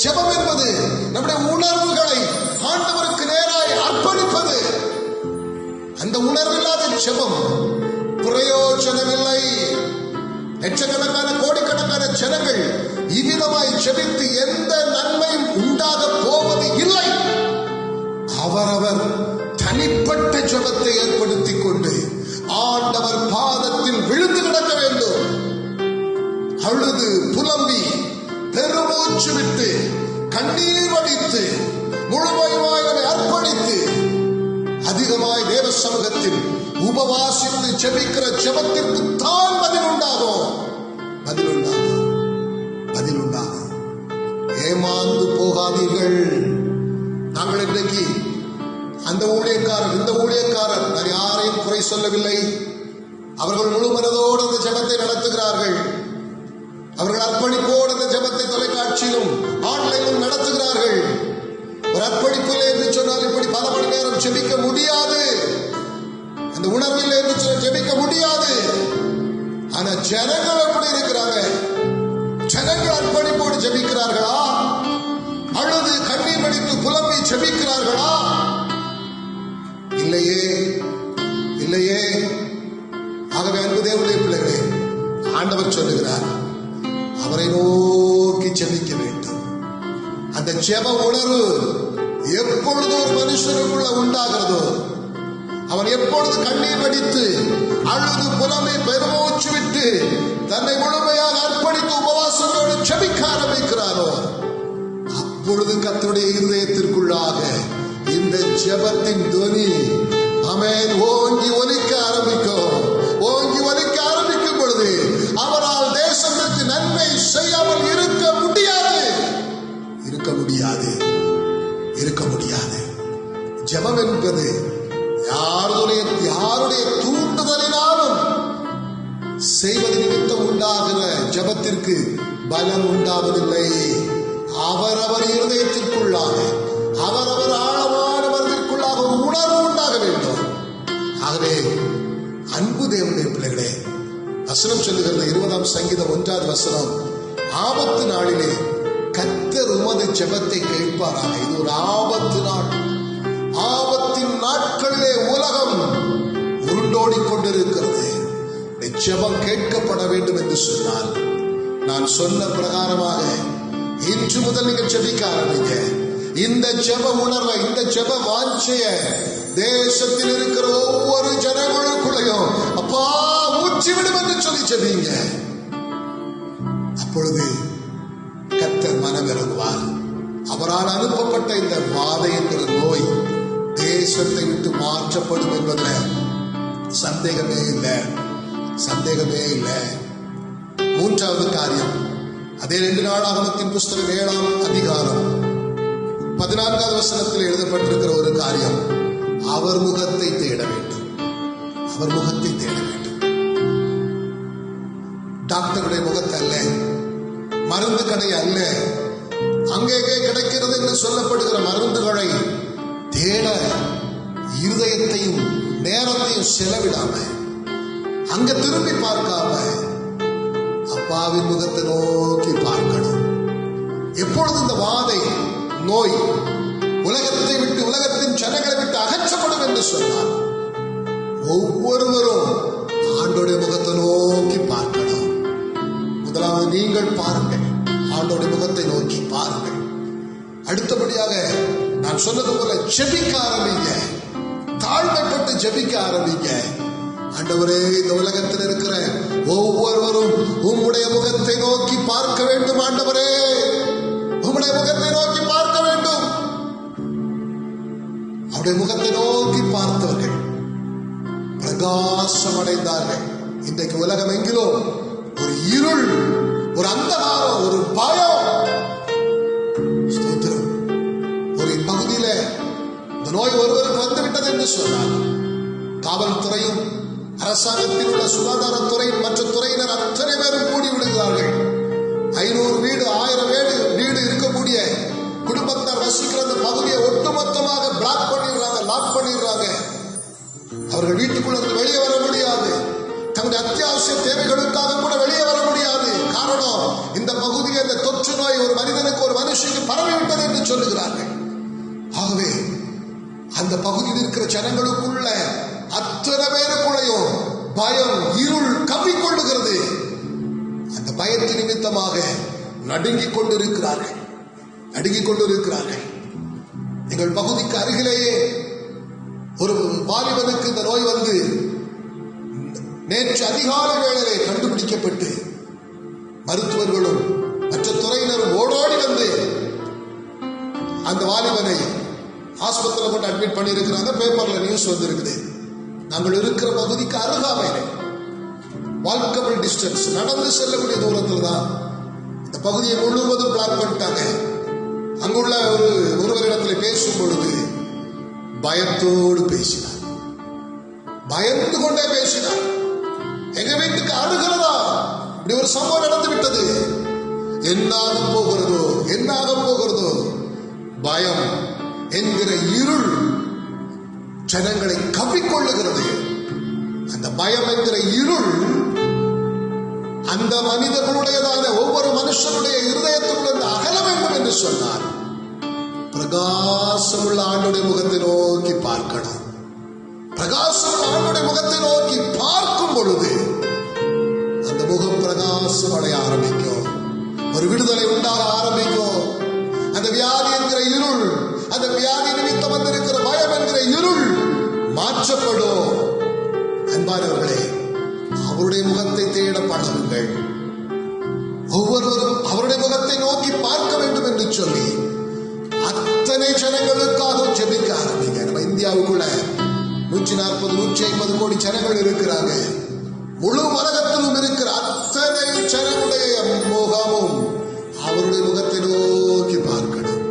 ஜெபம் என்பது நம்முடைய உணர்வுகளை ஆண்டவருக்கு நேராய் அர்ப்பணிப்பது. அந்த உணர்வில்லாத ஜெபம் பிரயோஜனமில்லை. லட்சக்கணக்கான கோடிக்கணக்கான ஜனங்கள் இவ்விதமாய் ஜெபித்து எந்த நன்மையும் உண்டாக போவது இல்லை. அவரவர் தனிப்பட்ட ஜெபத்தை ஏற்படுத்திக் கொண்டு ஆண்டவர் பாதத்தில் விழுந்து கிடக்க வேண்டும். அழுது புலம்பி பெருமூச்சு விட்டு கண்ணீர் வடித்து முழுமையாய் அர்ப்பணித்து அதிகமாய் தேவ சமூகத்தில் உபவாசித்து ஜெபிக்கிற ஜெபத்திற்கு தான் பதில் உண்டாகும். பதில் உண்டாகும், பதில் உண்டாகும். ஏமாந்து போகாதீர்கள். நாங்கள் இன்றைக்கு அந்த ஊழியக்காரர், இந்த ஊழியக்காரர், நான் யாரையும் குறை சொல்லவில்லை. அவர்கள் முழு மனதோடு அந்த ஜெபத்தை நடத்துகிறார்கள். அவர்கள் அர்ப்பணிப்போடு அந்த ஜெபத்தை தொலைக்காட்சியிலும் ஆன்லைனிலும் நடத்துகிறார்கள். ஒரு அர்ப்பணிப்பில்லை என்று சொன்னால் இப்படி பல மணி நேரம் ஜெபிக்க முடியாது. அந்த உணர்வில் என்று சொல்ல ஜெபிக்க முடியாது. ஆனா ஜனங்கள் எப்படி இருக்கிறாங்க? ஜனங்கள் அர்ப்பணிப்போடு ஜெபிக்கிறார்களா? அழுது கண்ணீர் வடித்து புலம்பி ஜெபிக்கிறார்களா? இல்லையே, இல்லையே. ஆகவே அன்பு தேவனுடைய பிள்ளைகளே, ஆண்டவர் சொல்லுகிறார், அவரை நோக்கி ஜெபிக்க வேண்டும். அந்த ஜெப உணர்வு எப்பொழுது ஒரு மனுஷனுக்குள்ள உண்டாகிறதோ, அவன் எப்பொழுது கண்ணீர் வடித்து அழுது புலமை பெருமூச்சு விட்டு தன்னை முழுமையாக அர்ப்பணித்து உபவாசத்தோடு ஜெபிக்க ஆரம்பிக்கிறாரோ, அப்பொழுது கர்த்தருடைய இருதயத்திற்குள்ளாக இந்த ஜெபத்தின் துணி ஆமென் ஓங்கி ஒலிக்க ஆரம்பிக்கும். ஓங்கி ஒலிக்க ஆரம்பிக்கும் பொழுது அவரால் தேசத்திற்கு நன்மை செய்யாமல் இருக்க முடியாது, இருக்க முடியாது, இருக்க முடியாது. ஜெபம் என்பது யாருடைய தூண்டுதலினாலும் செய்வது நிமித்தம் உண்டாகிற ஜெபத்திற்கு பலம் உண்டாவதில்லை. அவரவர் இருதயத்திற்குள்ளாக, அவரவர் ஆழமான மனதிற்குள்ளாக ஒரு உணர்வு உண்டாக வேண்டும். ஆகவே அன்பு தேவனுடைய பிள்ளைகளே, வசனம் சொல்லுகிறது 20ஆம் சங்கீதம் 1வது வசனம், ஆபத்து நாளிலே கர்த்தர் உமது ஜெபத்தை கேட்பாராக. இது ஒரு ஆபத்து நாள். ஆபத்தின் நாட்களிலே உலகம் உருண்டோடிக் கொண்டிருக்கிறது. ஜெபம் கேட்கப்பட வேண்டும் என்று சொன்னால், நான் சொன்ன பிரகாரமாக இன்று முதல் நீங்கள் ஜெபிக்க ஆரம்பிங்க. இந்த ஜெப உணர்வை, இந்த ஜெப வாஞ்சைய தேசத்தில் இருக்கிற ஒவ்வொரு ஜனங்களுக்குள்ளையும் அப்பா ஊற்றி விடும் என்று சொல்லி ஜெபிங்க. அப்பொழுது கர்த்தர் மனம் இறங்குவார். அவரால் அனுப்பப்பட்ட இந்த வாதை என்கிற நோய் தேசத்தை விட்டு மாற்றப்படும் என்பதில் சந்தேகமே இல்லை, சந்தேகமே இல்லை. மூன்றாவது காரியம், அதே 2 நாளாகமத்தின் புஸ்தகம் 7ஆம் அதிகாரம் 14வது வசனத்தில் எழுதப்பட்டிருக்கிற ஒரு காரியம், அவர் முகத்தை தேட வேண்டும், அவர் முகத்தை தேட வேண்டும். டாக்டருடைய முகத்தை அல்ல, மருந்து கடை அல்ல, அங்கேயே கிடைக்கிறது என்று சொல்லப்படுகிற மருந்துகளை தேட இருதயத்தையும் நேரத்தையும் செலவிடாம, அங்க திரும்பி பார்க்காம அப்பாவின் முகத்தை நோக்கி பார்க்கணும். எப்பொழுது இந்த வாதை நோய் உலகத்தை விட்டு, உலகத்தின் ஜனங்களை விட்டு அகற்றப்படும் என்று சொன்னார், ஒவ்வொருவரும் ஆண்டோடைய முகத்தை நோக்கி பார்க்கணும். முதலாவது நீங்கள் பாருங்கள், ஆண்டோடைய முகத்தை நோக்கி பாருங்கள். அடுத்தபடியாக நான் சொன்னது போல ஜெபிக்க ஆரம்பிங்க, தாழ்மைப்பட்டு ஜெபிக்க ஆரம்பிங்க. ஆண்டவரே, இந்த உலகத்தில் இருக்கிற ஒவ்வொருவரும் உம்முடைய முகத்தை நோக்கி பார்க்க வேண்டும். ஆண்டவரே, உம்முடைய முகத்தை நோக்கி பார்க்க வேண்டும். அவருடைய முகத்தை நோக்கி பார்த்தவர்கள் பிரகாசம் அடைந்தார்கள். இன்றைக்கு உலகம் எங்கிலும் ஒரு இருள், ஒரு அந்தகாரம், ஒரு பயம். ஒரு பகுதியில இந்த நோய் ஒருவருக்கு வந்துவிட்டது என்று சொன்னார், காவல்துறையும் அரசாங்கத்தில் உள்ள சுகாதாரத்துறையின் மற்ற துறையினர் அத்தனை பேரும் கூடி விடுகிறார்கள். 500 வீடு 1000 வீடு இருக்கக்கூடிய குடும்பத்தார் வசிக்கிற அந்த பகுதியை ஒட்டுமொத்தமாக பிளாக் பண்ணிடுறாங்க, லாக் பண்ணிடுறாங்க. அவர்கள் வீட்டுக்குள்ள வெளியே வர முடியாது, தங்களுடைய அத்தியாவசிய தேவைகளுக்காக கூட வெளியே வர முடியாது. காரணம், இந்த பகுதியில் இந்த தொற்று நோய் ஒரு மனிதனுக்கு, ஒரு மனுஷனுக்கு பரவிவிட்டது என்று சொல்லுகிறார்கள். ஆகவே அந்த பகுதியில் இருக்கிற ஜனங்களுக்குள்ள அத்தனை பேருக்குள்ளையும் பயம், இருள் கவ்விக்கொள்ளுகிறது. அந்த பயத்தின் நிமித்தமாக நடுங்கிக் கொண்டிருக்கிறார்கள், நடுங்கிக் கொண்டிருக்கிறார்கள். எங்கள் பகுதிக்கு அருகிலேயே ஒரு வாலிபனுக்கு இந்த நோய் வந்து நேற்று அதிகாலை வேளையிலே கண்டுபிடிக்கப்பட்டு மருத்துவர்களும் மற்ற துறையினரும் ஓடோடி வந்து அந்த வாலிபனை ஆஸ்பத்திரியில் போட்டு அட்மிட் பண்ணி இருக்கிறாங்க. பேப்பர்ல நியூஸ் வந்திருக்குது. நாங்கள் இருக்கிற பகுதிக்கு அருகாமையிலே, வால்கபிள் டிஸ்டன்ஸ், நடந்து செல்லக்கூடிய தூரத்தில் தான் இந்த பகுதியை முழுவதும் பிளாக் பண்ணிட்டாங்க. அங்குள்ள ஒருவரிடத்தில் பேசும் பொழுது பயத்தோடு பேசினார், பயந்து கொண்டே பேசினார். எங்க வீட்டுக்கு அருகிறதா இப்படி ஒரு சம்பவம் நடந்து விட்டது, என்னாக போகிறதோ, என்னாக போகிறதோ. பயம் என்கிற இருள் ஜனங்களை கவ்விக்கொள்ளுகிறது. அந்த பயம் என்கிற இருள் அந்த மனிதர்களுடையதான ஒவ்வொரு மனுஷனுடைய இருதயத்திலிருந்து அகல வேண்டும் என்று சொன்னார். பிரகாசமுள்ள ஆண்டுடைய முகத்தை நோக்கி பார்க்கணும். பிரகாசமுள்ள ஆண்டுடைய முகத்தை நோக்கி பார்க்கும் பொழுது அந்த முகம் பிரகாசம் அடைய ஆரம்பிக்கும், ஒரு விடுதலை உண்டாக ஆரம்பிக்கும். அந்த வியாதி என்கிற இருள், அந்த வியாதி நிமித்தம் வந்திருக்கிற பயம் என்கிற இருள் மாற்றப்படும். அன்பானவர்களே, அவருடைய முகத்தை தேட பழகுங்கள். ஒவ்வொருவரும் அவருடைய முகத்தை நோக்கி பார்க்க வேண்டும் என்று சொல்லி அத்தனை ஜனங்களுக்காக ஜெபிக்க ஆரம்பிங்க. நம்ம இந்தியாவுக்குள்ள 140 150 கோடி ஜனங்கள் இருக்கிறாங்க. முழு உலகத்திலும் இருக்கிற அத்தனை ஜனங்களுடைய முகமும் அவருடைய முகத்தை நோக்கி பார்க்கணும்.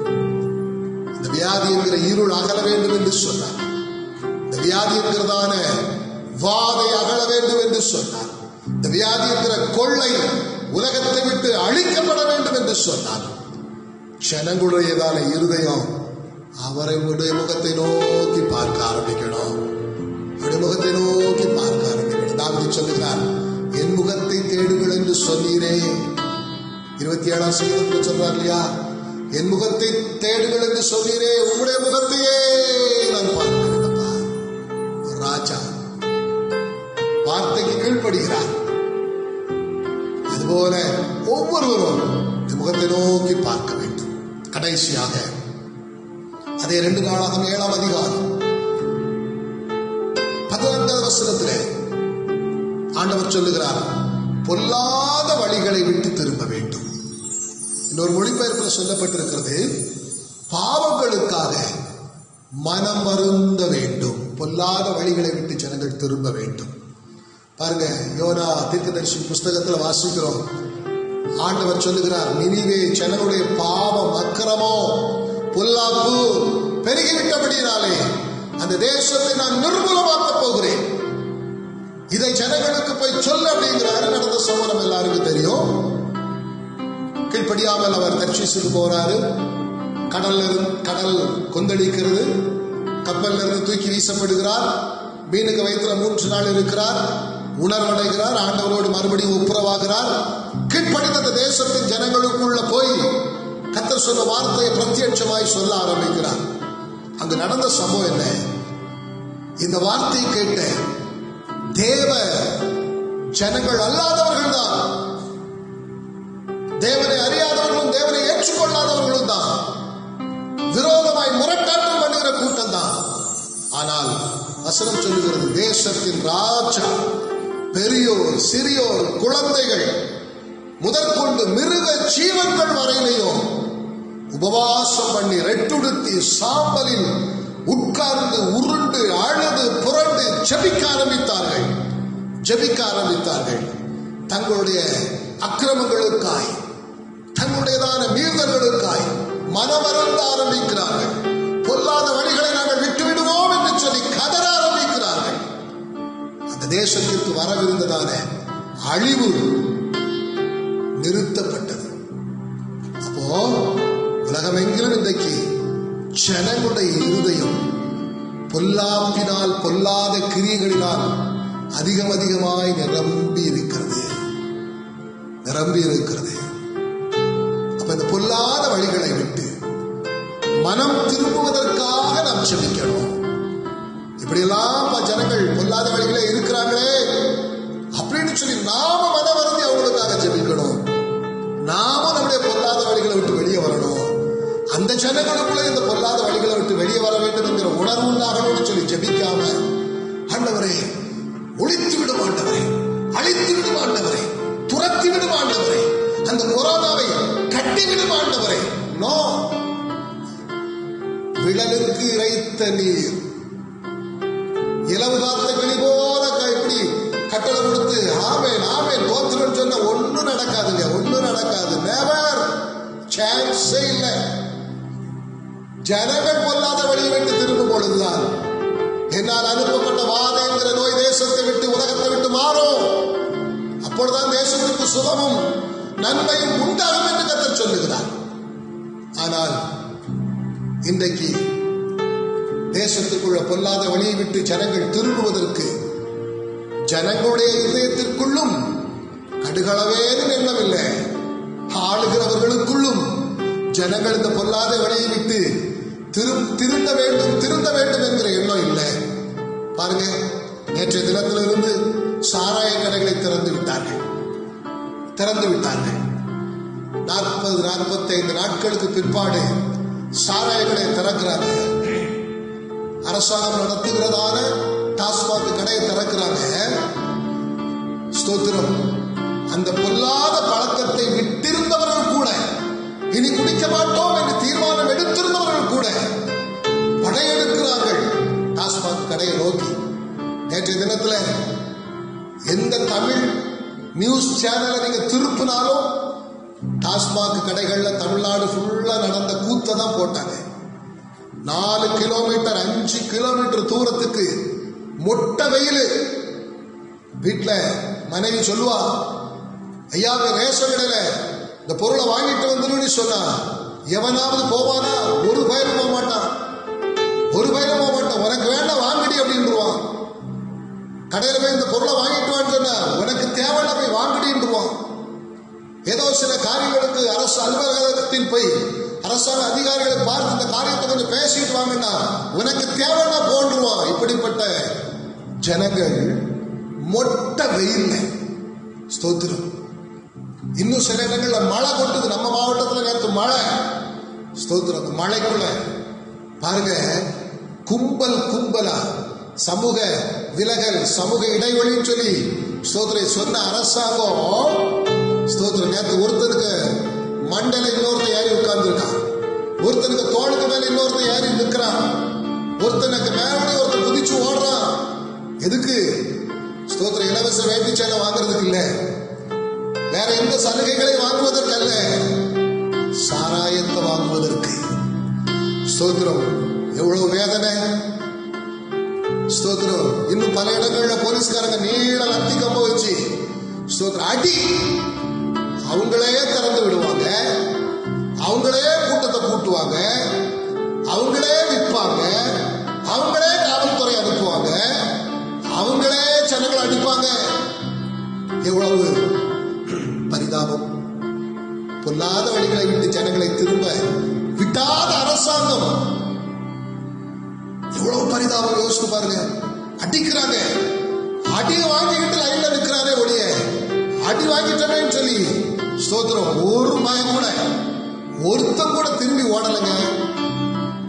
இந்த வியாதி என்கிற இருள் அகல வேண்டும் என்று சொன்னார். இந்த வியாதி என்கிறதான வாதை அகல வேண்டும் என்று சொன்னார். இந்த வியாதி என்கிற கொள்ளை உலகத்தை விட்டு அழிக்கப்பட வேண்டும் என்று சொன்னார். ஜனங்களுடையதான இருதயம் அவருடைய முகத்தை நோக்கி பார்க்க ஆரம்பிக்கணும், அவருடைய முகத்தை நோக்கி பார்க்க ஆரம்பிக்கணும். தாவீது சொல்லுகிறார், என் முகத்தை தேடுங்கள் என்று சொன்னீரே. 27ஆம் சங்கீதத்தில் சொல்றார் இல்லையா, என் முகத்தை தேடுங்கள் என்று சொன்னீரே, உங்களுடைய முகத்தையே நான் பார்க்கிறேன்ப்பா. ஒரு ராஜா வார்த்தைக்கு கீழ்ப்படுகிறார். அதுபோல ஒவ்வொருவரும் இந்த முகத்தை நோக்கி பார்க்க வேண்டும். கடைசியாக அதே 2 நாளாகமம் 7ஆம் அதிகாரம் 14வது வசனத்திலே ஆண்டவர் சொல்லுகிறார், பொல்லாத வழிகளை விட்டு திரும்ப வேண்டும். இன்னொரு மொழிபெயர்ப்பில் சொல்லப்பட்டிருக்கிறது, பாவங்களுக்காக மனம் வருந்த வேண்டும். பொல்லாத வழிகளை விட்டு ஜனங்கள் திரும்ப வேண்டும். பாருங்க, யோனா தீர்க்கதரிசி புஸ்தகத்தில் வாசிக்கிறோம். ஆண்டவர் சொல்லுகிறார், நினிவே ஜனங்களுடைய பாவம், அக்கிரமம், பொல்லாப்பு பெருகிவிட்டபடியினாலே அந்த தேசத்தை நான் நிர்மூலமாக்க போகிறேன். இதை ஜனங்களுக்கு போய் சொல்ல அப்படிங்கிறாரு. நடந்த சம்பவம் எல்லாருக்கும் தெரியும். கீழ்ப்படியாமல் அவர் தர்ஷீசுக்கு போறாரு. கடல் கொந்தளிக்கிறது. கப்பல்ல இருந்து தூக்கி வீசப்படுகிறார். மீனுக்கு வயிற்றுல 3 நாள் இருக்கிறார். உணர்வடைகிறார். ஆண்டவரோடு மறுபடியும் ஒப்புரவாகிறார். கீழ்ப்படிந்த அந்த தேசத்தின் ஜனங்களுக்குள்ள போய் கர்த்தர் சொன்ன வார்த்தையை பிரத்யட்சமாய் சொல்ல ஆரம்பிக்கிறார். அங்கு நடந்த சம்பவம் என்ன? இந்த வார்த்தையை கேட்ட தேவ ஜனங்கள் அல்லாதவர்கள் தான், தேவனை அறியாதவர்களும் தேவனை ஏற்றுக்கொள்ளாதவர்களும் தான், விரோதமாய் முரட்டாட்டம் பண்ணுகிற கூட்டம் தான். ஆனால் வசனம் சொல்லுகிறது, தேசத்தின் ராஜா, பெரியோர், சிறியோர், குழந்தைகள் முதற்கொண்டு மிருக ஜீவன்கள் வரையிலையும் உபவாசம் பண்ணி ரெட்டுடுத்தி சாம்பலில் உட்கார்ந்து உருண்டு அழுது புரண்டு ஜெபிக்க ஆரம்பித்தார்கள். தங்களுடைய அக்கிரமங்களுக்காய், தங்களுடையதான மீறுதல்களுக்காய் மனமருந்த ஆரம்பிக்கிறார்கள். பொல்லாத வழிகளை நாங்கள் விட்டுவிடுவோம் என்று சொல்லி கதற ஆரம்பிக்கிறார்கள். அந்த தேசத்திற்கு வரவிருந்ததான அழிவு நிறுத்தப்பட்டது. அப்போ உலகமெங்கிலும் இன்றைக்கு ஜனங்களுடைய இருதயம் பொல்லாப்பினால், பொல்லாத கிரியைகளினால் அதிகமாய் நிரம்பி இருக்கிறது. அப்ப இந்த பொல்லாத வழிகளை விட்டு மனம் திரும்புவதற்காக நாம் ஜெபிக்கணும். இப்படியெல்லாம் ஜனங்கள் பொல்லாத வழிகளே இருக்கிறாங்களே அப்படின்னு சொல்லி நாம மனம் வருந்தி அவங்களுக்காக ஜெபிக்கணும். நாம நம்முடைய பொல்லாத வழிகளை விட்டு வெளியே வரணும். அந்த ஜனங்களுக்குள்ள இந்த பொல்லாத வழிகளை விட்டு வெளியே வர வேண்டும் என்கிற உணர்வு உண்டாகணும்னு சொல்லி ஜெபிக்காம, ஆண்டவரே ஒழித்து விடும் ஆண்டவரே, அழித்து விடும் ஆண்டவரே, துரத்தி விடும் ஆண்டவரே, அந்த கொரோனாவை கட்டிவிடும் ஆண்டவரே. நோ, விழலுக்கு இறைத்த நீர் இலவு காத்த கிளி போல இப்படி கட்டளை கொடுத்து ஆமேன் ஆமேன் தோத்திரம் சொன்ன ஒன்னும் நடக்காதுங்க, ஒன்னும் நடக்காது. நெவர், சான்ஸே இல்லை. ஜனங்கள் பொல்லாத வழியை விட்டு திரும்பும் பொழுதுதான் என்னால் அனுப்பப்பட்ட வாதை என்கிற நோய் தேசத்தை விட்டு, உலகத்தை விட்டு மாறும். அப்பொழுதுதான் தேசத்திற்கு சுகமும் நன்மையும் உண்டாகும் என்று கர்த்தர் சொல்லுகிறார். ஆனால் இன்றைக்கு தேசத்துக்குள்ள பொல்லாத வழியை விட்டு ஜனங்கள் திரும்புவதற்கு ஜனங்களுடைய இதயத்திற்குள்ளும் கடுகளவேனும் எண்ணமில்லை. ஆளுகிறவர்களுக்குள்ளும் ஜனங்கள் இந்த பொல்லாத வழியை விட்டு திருந்த வேண்டும் என்கிற எண்ணம் இல்லை. பாருங்க, நேற்றைய தினத்திலிருந்து சாராய கடைகளை திறந்து விட்டார்கள். 40-45 நாட்களுக்கு பிற்பாடு சாராய கடையை திறக்கிறாங்க. அரசாங்கம் நடத்துகிறதான டாஸ்மாக் கடையை திறக்கிறாங்க. ஸ்தோத்திரம். அந்த பொல்லாத பழக்கத்தை விட்டிருந்தவர்கள் கூட, இனி குடிக்க மாட்டோம் என்று தீர்மானம் எடுத்திருந்தவர்கள் கூட படையெடுக்கிறார்கள் டாஸ்மாக் கடையை நோக்கி. நேற்றைய தினத்தில் எந்த தமிழ் நியூஸ் சேனலை நீங்க திருப்பினாலும் டாஸ்மாக் கடைகள்ல தமிழ்நாடு ஃபுல்லா நடந்த கூத்தை தான் போட்டாங்க. 4 கிலோமீட்டர் 5 கிலோமீட்டர் தூரத்துக்கு மொட்டை வெயில். வீட்டுல மனைவி சொல்லுவா, ஐயா ரேஷன் கடையில இந்த பொருளை வாங்கிட்டு வந்துருன்னு சொன்னா எவனாவது போவானா? ஒரு பயிரும் போக மாட்டான். உனக்கு வேண்டாம் வாங்கடி அப்படின்றான். கடையில போய் இந்த பொருளை வாங்கிட்டு வான்னு சொன்னா உனக்கு தேவையான போய் வாங்கடின்றான். ஏதோ சில காரியங்களுக்கு அரசு அலுவலகத்தில் போய் அரசாங்க அதிகாரிகளை பார்த்து இந்த காரியத்தை கொஞ்சம் பேசிட்டு வாங்கன்னா உனக்கு தேவைன்னா போன்றுவான். இப்படிப்பட்ட ஜனங்கள் மொட்டை வெயில். ஸ்தோத்திரம். இன்னும் சில இடங்கள்ல மழை கொட்டுது. நம்ம மாவட்டத்தில் நேற்று மழை. ஸ்தோத்திரம். அந்த மழைக்குள்ள பாருங்க, கும்பலா சமூக விலகல், சமூக இடைவெளின்னு சொல்லி ஸ்தோத்திரம் சொன்ன அரசாங்கம். ஸ்தோத்திரம். நேற்று ஒருத்தருக்கு மண்டல இன்னொருத்தர் ஏறி உட்கார்ந்து இருக்கான். ஒருத்தனுக்கு தோளுக்கு மேல இன்னொருத்தன் ஏறி நிற்கிறான், ஒருத்தனுக்கு மேல ஒருத்தன் குதிச்சு ஓடுறான். எதுக்கு? ஸ்தோத்திரம். இலவச வேட்டி சேலை வாங்குறதுக்கு இல்ல, வேற எந்த சலுகைகளை வாங்குவதற்கு அல்ல, சாராயத்தை வாங்குவதற்கு. ஸ்தோத்திரம். எவ்வளவு வேதனை. ஸ்தோத்திரம். இன்னும் பல இடங்கள்ல போலீஸ்காரங்க நீள லத்தி கம்ப வச்சு ஸ்தோத்திரம் அடி, அவங்களே திறந்து விடுவாங்க, அவங்களே கூட்டத்தை கூட்டுவாங்க, அவங்களே விற்பாங்க, அவங்களே காவல்துறை அனுப்புவாங்க, அவங்களே ஜனங்களை அடிப்பாங்க. எவ்வளவு பரிதாபம். பொல்லாத வழிகளை விட்டு ஜனங்களை திரும்ப விட்டாத அரசாங்கம். எவ்வளவு பரிதாபம். யோசிச்சு பாருங்க. அடிக்கிறாங்க, அடியை வாங்கிக்கிட்டு லைன்ல நிற்கிறாரே ஒழிய அடி வாங்கிட்டேன்னு சொல்லி ஸ்தோத்திரம் ஒரு பயம் கூட ஒருத்தம் கூட திரும்பி ஓடலைங்க.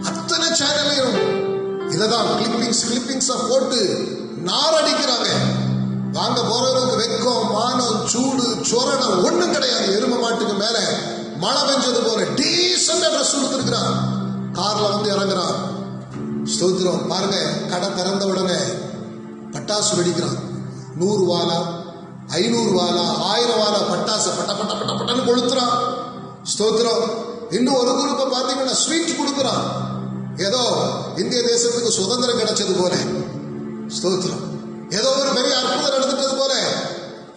அத்தனை சேனலையும் இததான் கிளிப்பிங்ஸ் போட்டு நாரடிக்கிறாங்க. வாங்க போறவங்களுக்கு வெக்கம், மானம், சூடு, சொரணம் ஒண்ணும் கிடையாது. எரும மாட்டுக்கு மேல மழை பெஞ்சது போல டீசெண்டா ட்ரெஸ் கொடுத்திருக்கிறான், கார்ல வந்து இறங்குறான். ஸ்தோத்திரம். பாருங்க, கடை திறந்த உடனே பட்டாசு வெடிக்கிறான். 100 வாலா, 500 வாலா, 1000 வாலா பட்டாசு பட்ட பட்ட பட்ட பட்டன்னு கொளுத்துறான். ஸ்தோத்திரம். இன்னும் ஒரு குரூப்பை பார்த்தீங்கன்னா ஸ்வீட் கொடுக்குறான், ஏதோ இந்திய தேசத்துக்கு சுதந்திரம் கிடைச்சது போல. ஸ்தோத்திரம். ஏதோ ஒரு பெரிய அற்புதம் நடந்துட்டது போல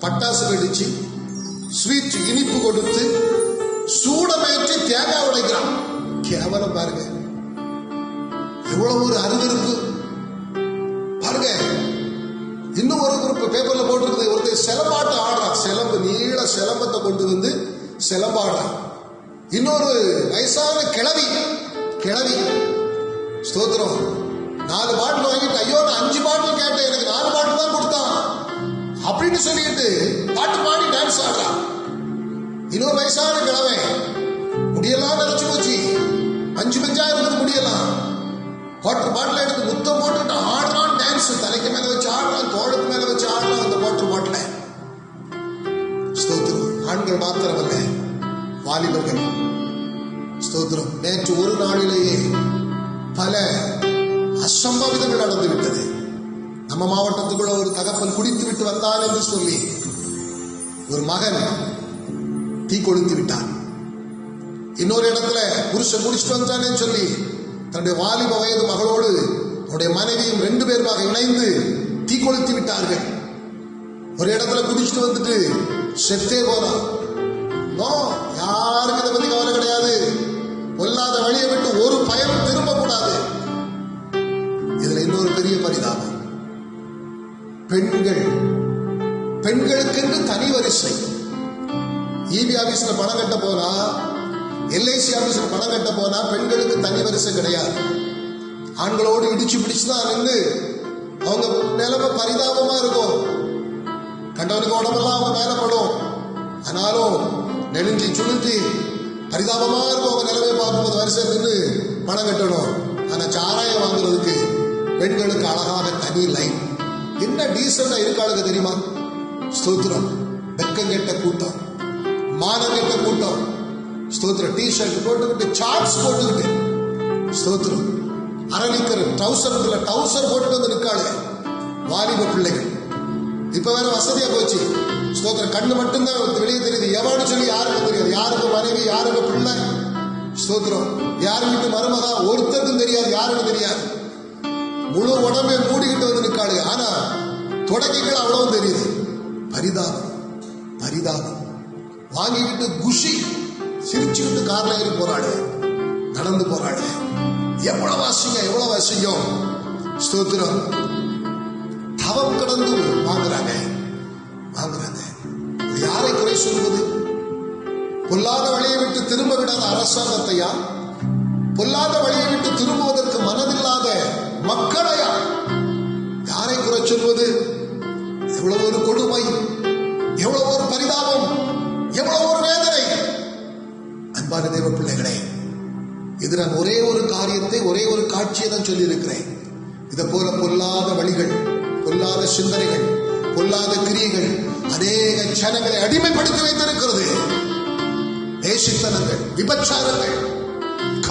பட்டாசு வெடிச்சு ஸ்வீட் இனிப்பு கொடுத்து சூடமேற்றி தேங்காய் உடைக்கிறான். கேவலம் பாருங்க. எவ்வளவு ஒரு அருவருப்பு பாருங்க. இன்னும் ஒரு குரூப் பேப்பர்ல போட்டிருக்கு, ஒருத்தர் சிலம்பாட்டம் ஆடுறான், சிலம்பு நீள சிலம்பத்தை கொண்டு வந்து சிலம்பாடுறான். இன்னொரு வயசான கிழவி ஸ்தோத்திரம் 4 பாட்டில் வாங்கிட்டு, ஐயோ நான் 5 பாட்டில் கேட்டேன், எனக்கு 4 பாட்டில் தான் கொடுத்தான் அப்படின்னு சொல்லிட்டு பாட்டு பாடி டான்ஸ் ஆடுறான். இன்னொரு வயசான கிழவை முடியெல்லாம் நினைச்சு போச்சு, 5 பெஞ்சா இருந்தது முடியலாம், வாட்டர் பாட்டில் எடுத்து முத்தம் போட்டுட்டு ஆடுறான். டான்ஸ் தலைக்கு மேல வச்சு ஆடுறான், தோளுக்கு மேல வச்சு ஆடுறான் அந்த வாட்டர் பாட்டில. ஸ்தோத்திரம். ஆண்கள் மாத்திரமல்ல, வாலிபர்கள். ஸ்தோத்திரம். நேற்று ஒரு நாளிலேயே பல அசம்பாவிதங்கள் நடந்து விட்டது. நம்ம மாவட்டத்துக்குள்ள ஒரு தகப்பன் குடித்து விட்டு வந்தான் என்று சொல்லி ஒரு மகன் தீ கொளுத்தி விட்டான். இன்னொரு இடத்துல புருஷன் குடிச்சிட்டு வந்தானே சொல்லி தன்னுடைய வாலிப வயது மகளோடு அவருடைய மனைவியும் 2 பேருமாக இணைந்து தீ கொளுத்தி விட்டார்கள். ஒரு இடத்துல குடிச்சிட்டு வந்துட்டு செத்தே போறான். யாருக்கு இதை பத்தி கவலை கிடையாது. பொல்லாத வழியை விட்டு ஒரு பயம் திரும்ப கூடாது. இதுல இன்னொரு பெரிய பரிதாபம். பெண்களுக்கென்று தனி வரிசை. இபி ஆபீஸ்ல பணம் கட்ட போனா, எல்ஐசி ஆபீஸ்ல பணம் கட்ட போனா பெண்களுக்கு தனி வரிசை கிடையாது. ஆண்களோடு இடிச்சு பிடிச்சுதான் நின்று அவங்க நிலைமை பரிதாபமா இருக்கும். கண்டவனுக்கு உடம்பெல்லாம் அவங்க மேல படும், ஆனாலும் நெடுஞ்சி சுழிஞ்சி பரிதாபமா இருக்கும். அவங்க நிலைமை பார்க்கும்போது வரிசை நின்று பணம் கட்டணும். ஆனா சாராயம் வாங்குறதுக்கு பெண்களுக்கு அழகாக தனி லைன். என்ன டீசெண்டா இருக்காளுங்க தெரியுமா? ஸ்தோத்திரம். வெக்கம் கெட்ட கூட்டம், மானம் கெட்ட கூட்டம். ஸ்தோத்திரம். டிஷர்ட் போட்டுக்கிட்டு, சார்ட்ஸ் போட்டுக்கிட்டு, ஸ்தோத்திரம், அரணிக்கிற டவுசர் போட்டு வந்து நிற்காளு வாலிப பிள்ளைகள். இப்ப வேற வசதியா போச்சு. ஸ்தோத்திரம். கண்ணு மட்டும்தான் வெளியே தெரியுது, எவனு சொல்லி யாருக்கும் தெரியாது. யாருக்கு மனைவி, யாருக்கு பிள்ளை. ஸ்தோத்திரம். யாரு வீட்டு மருமகா ஒருத்தருக்கும் தெரியாது, யாருக்கும் தெரியாது. முழு உடம்பை மூடிக்கிட்டு வந்து நிற்காளு. ஆனா தொடங்கிகள் அவ்வளவு தெரியுது. பரிதாபம். வாங்கிக்கிட்டு குஷி சிரிச்சுக்கிட்டு கார்ல ஏறி போறாடு, நடந்து போறாடு. எவ்வளவு அசிங்கம். ஸ்தோத்திரம். தவம் கடந்து வாங்குறாங்க. யாரை குறை சொல்வது? பொல்லாத வழியை விட்டு திரும்ப விடாத அரசாங்கத்தையா? பொல்லாத வழியை விட்டு திரும்புவதற்கு மனதில்லாத மக்களையா? யாரை குறை சொல்வது? எவ்வளவு ஒரு கொடுமை, எவ்வளவு ஒரு பரிதாபம், எவ்வளவு ஒரு வேதனை. அன்பான தேவ பிள்ளைகளே, இது நான் ஒரே ஒரு காரியத்தை, ஒரே ஒரு காட்சியை தான் சொல்லி இருக்கிறேன். இதை போல பொல்லாத வழிகள், பொல்லாத சிந்தனைகள், பொல்லாத கிரியைகள் அநேக ஜனங்களை அடிமைப்படுத்தி வைத்திருக்கிறது. தேசித்தனங்கள், விபச்சாரங்கள்,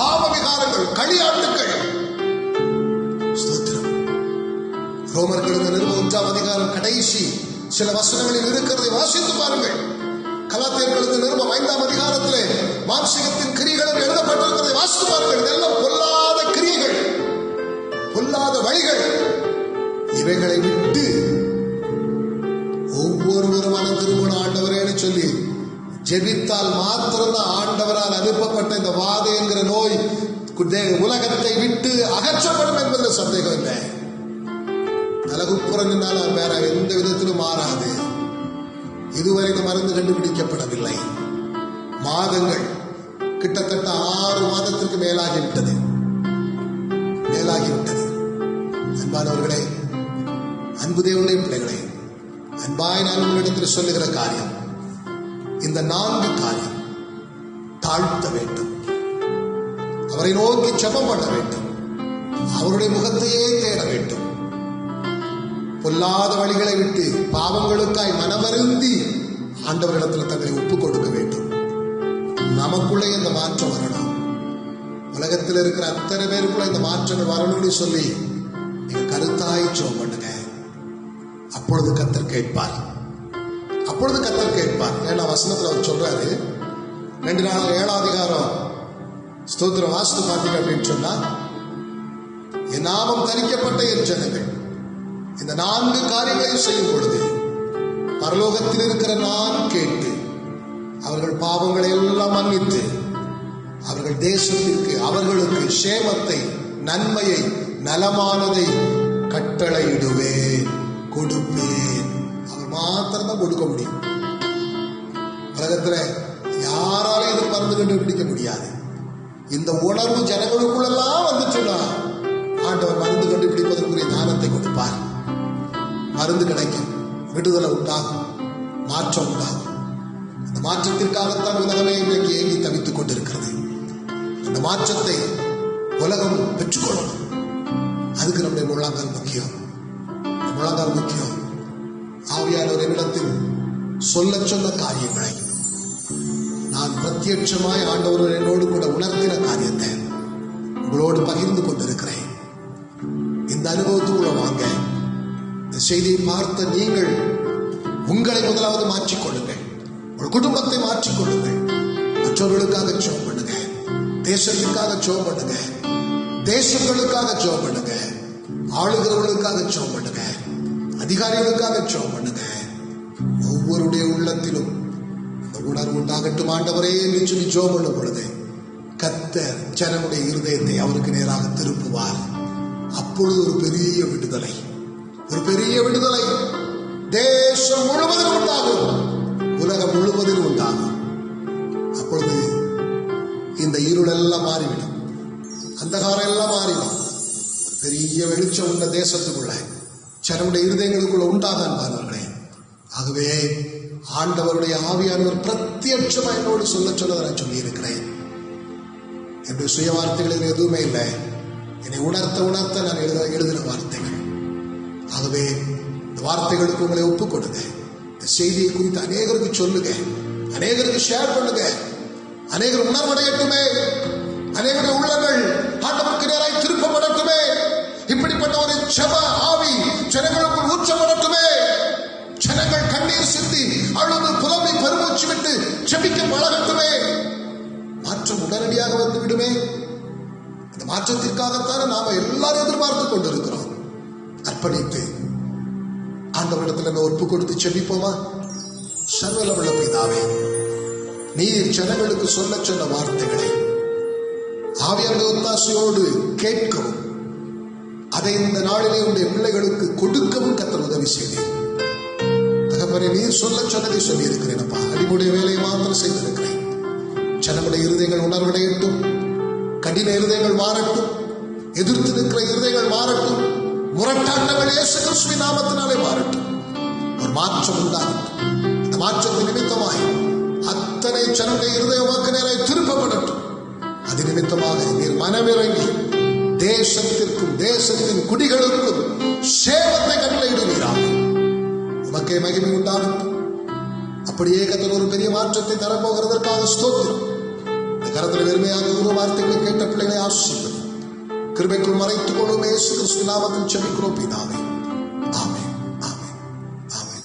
காம விகாரங்கள், களியாட்டுக்கள். ஸ்தோத்திரம். ரோமர்களுக்கு நிருபம் 1ஆம் அதிகாரம் கடைசி சில வசனங்களில் இருக்கிறதை வாசித்து பாருங்கள். கலாத்தியர்களுக்கு நிருபம் 5ஆம் அதிகாரத்திலே மாம்சீகத்தின் கிரியைகள் எழுதப்பட்டிருக்கிறதை வாசித்து பாருங்கள். இதெல்லாம் பொல்லாத கிரியைகள், பொல்லாத வழிகள். இவைகளை விட்டு ஒவ்வொருவரும் மனம் திரும்பும் ஆண்டவரேன்னு சொல்லி ஜெபித்தால் மாத்திரம்தான் ஆண்டவரால் அனுப்பப்பட்ட இந்த வாதை என்கிற நோய் உலகத்தை விட்டு அகற்றப்படும் என்பதில் சந்தேகம் இல்லை. தலகுப்புறம் நின்றாலும் வேற எந்த விதத்திலும் மாறாது. இதுவரை இந்த மருந்து கண்டுபிடிக்கப்படவில்லை. மாதங்கள் கிட்டத்தட்ட 6 மாதத்திற்கு மேலாகிவிட்டது. அன்பானவர்களே, அன்பு தேவனுடைய பிள்ளைகளே, அன்பாய் நான் உங்களிடத்தில் சொல்லுகிற காரியம், இந்த 4 காரியம்: தாழ்த்த வேண்டும், அவரை நோக்கி ஜெபம் பண்ண வேண்டும், அவருடைய முகத்தையே தேட வேண்டும், பொல்லாத வழிகளை விட்டு பாவங்களுக்காய் மனமருந்தி ஆண்டவரிடத்தில் தங்களை ஒப்புக் கொடுக்க வேண்டும். நமக்குள்ளே இந்த மாற்றம் வரணும். உலகத்தில் இருக்கிற அத்தனை பேருக்குள்ள இந்த மாற்றங்கள் வரணும்னு சொல்லி நீங்க கருத்தாய் ஜெபம் பண்ணுங்க. அப்பொழுது கர்த்தர் கேட்பார். ஏன்னா வசனத்துல அவர் சொல்றாரு, 2 நாள் 7ஆம் அதிகாரம் ஸ்தோத்திரம் வாசித்து பார்த்தீங்க அப்படின்னு சொன்னா, என் நாமம் தரிக்கப்பட்ட என் ஜனங்கள் இந்த 4 காரியங்களை செய்யும் பொழுது பரலோகத்தில் இருக்கிற நான் கேட்டு அவர்கள் பாவங்களை எல்லாம் மன்னித்து அவர்கள் தேசத்திற்கு அவர்களுக்கு சேமத்தை, நன்மையை, நலமானதை கட்டளையிடுவேன், கொடுப்பேன். அவர் மாத்திரம்தான் கொடுக்க முடியும். உலகத்துல யாராலும் இது மருந்து கண்டுபிடிக்க முடியாது. இந்த உணர்வு ஜனங்களுக்குள்ளெல்லாம் வந்துச்சுன்னா ஆண்டவர் மருந்து கண்டுபிடிப்பதற்குரிய ஞானத்தை கொடுப்பார். மருந்து கிடைக்கும், விடுதலை உண்டாகும், மாற்றம் உண்டாகும். அந்த மாற்றத்திற்காகத்தான் உலகமே இன்றைக்கு ஏங்கி தவித்துக் கொண்டிருக்கிறது. அந்த மாற்றத்தை உலகம் பெற்றுக்கொள்ளணும். அதுக்கு நம்முடைய முழங்கால் முக்கியம். ஆவியானவர் என்னிடத்தில் சொல்ல காரியங்களை நான் பிரத்யட்சமாய் ஆண்டவர் என்னோடு கூட உணர்த்தின காரியத்தை உங்களோடு பகிர்ந்து கொண்டிருக்கிறேன். இந்த அனுபவத்துக்குள்ள வாங்க. இந்த செய்தியை பார்த்த நீங்கள் உங்களை முதலாவது மாற்றிக்கொள்ளுங்கள், உங்கள் குடும்பத்தை மாற்றிக்கொள்ளுங்கள். மற்றவர்களுக்காக ஜெபம் பண்ணுங்க, தேசத்திற்காக ஜெபம் பண்ணுங்க, தேசங்களுக்காக ஜெபம் பண்ணுங்க, ஆளுகிறவர்களுக்காக ஜெபம் பண்ணுங்க, அதிகாரிகளுக்காக ஜெபம் பண்ணுங்க. ஒவ்வொருடைய உள்ளத்திலும் இந்த உணர்வு உண்டாகட்டும். ஆண்டவரே என்று சொல்லி ஜெபம் பண்ணும் பொழுது கர்த்தர் ஜனமுடைய இருதயத்தை அவருக்கு நேராக திருப்புவார். அப்பொழுது ஒரு பெரிய விடுதலை தேசம் முழுவதிலும் உண்டாகும், உலகம் முழுவதிலும் உண்டாகும். அப்பொழுது இந்த இருளெல்லாம் மாறிவிடும், அந்தகாரம் எல்லாம் மாறிடும். ஒரு பெரிய வெளிச்சம் உள்ள தேசத்துக்குள்ள ஜனமுடைய இருதயங்களுக்குள்ள உண்டாக அன்பானவர்களே. ஆகவே ஆண்டவருடைய ஆவியானவர் பிரத்யட்சமா என்னோடு சொல்ல நான் சொல்லி இருக்கிறேன். என்னுடைய சுய வார்த்தைகளில் எதுவுமே இல்லை. என்னை உணர்த்த நான் எழுதின வார்த்தைகள். ஆகவே இந்த வார்த்தைகளுக்கு உங்களை ஒப்புக் கொடுங்க. இந்த செய்தியை குறித்து அநேகருக்கு சொல்லுங்க, அநேகருக்கு ஷேர் பண்ணுங்க. அநேகர் உணர்வடையட்டுமே, அநேகருடைய உள்ளங்கள் ஆண்டவருக்கு நேராய் திருப்பப்படட்டுமே. இப்படிப்பட்ட ஒரு ஜெப ஆவி ஜனங்களுக்குள் ஊற்றப்படட்டுமே. ஜனங்கள் கண்ணீர் சிந்தி அழுது புலம்பி பெருமூச்சு விட்டு ஜெபிக்க பழகட்டுமே. மாற்றம் உடனடியாக வந்து விடுமே. இந்த மாற்றத்திற்காகத்தான நாம எல்லாரும் எதிர்பார்த்து கொண்டிருக்கிறோம். அர்ப்பணித்து ஆண்டவரிடத்தில் ஒப்பு கொடுத்து ஜெபிப்போமா? சர்வவல்லமையுள்ள பிதாவே, நீர் ஜனங்களுக்கு சொன்ன வார்த்தைகளை ஆவியானவருடைய ஒத்தாசையோடு கேட்கவும் அதை இந்த நாளிலே உடைய பிள்ளைகளுக்கு கொடுக்கவும் கர்த்தர் உதவி செய்தேன். தகப்பனே, நீர் சொன்னதை சொல்லி இருக்கிறேன். அடிமுடைய வேலையை மாத்திரம் செய்திருக்கிறேன். ஜனமுடைய இருதயங்கள் உணர்வடையட்டும், கடின இருதயங்கள் மாறட்டும், எதிர்த்து நிற்கிற இருதயங்கள் மாறட்டும், முரட்டாட்டங்கள் இயேசு கிறிஸ்துவின் நாமத்தினாலே மாறட்டும். ஒரு மாற்றம் உண்டாகட்டும். அந்த மாற்றத்தின் நிமித்தமாய் அத்தனை ஜனமுடைய இருதயம் உமக்கு நேராய் திருப்பப்படட்டும். அது நிமித்தமாக நீர் மனமிறங்கி தேசத்திற்கும் தேசத்தின் குடிகளுக்கும் சேவத்தை கட்டளையிடுவீராக. உமக்கே மகிமை உண்டாகட்டும். அப்படியே கர்த்தர் ஒரு பெரிய மாற்றத்தை தரப்போகிறதற்காக ஸ்தோத்திரம். கரத்தில் வெறுமையாக ஒரு வார்த்தைகளை கேட்ட பிள்ளைகளை ஆசீர்வதி. கிருபைக்குள் மறைத்துக் கொள்ளும் இயேசு கிறிஸ்து நாமத்தில் ஜெபிக்கிறோம் பிதாவே. ஆமென், ஆமென், ஆமென்.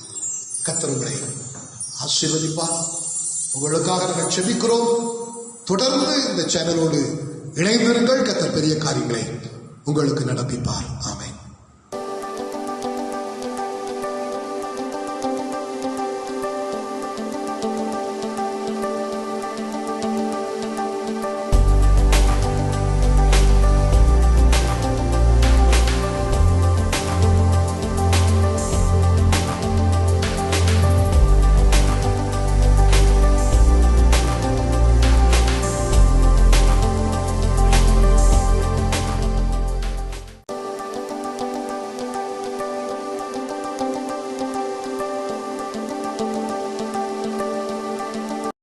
கர்த்தர் உங்களை ஆசீர்வதிப்பார். உங்களுக்காக நாங்கள் ஜெபிக்கிறோம். தொடர்ந்து இந்த சேனலோடு இணைந்திருங்கள். கர்த்தர் பெரிய காரியங்களை உங்களுக்கு நடப்பிப்பார். ஆமென்.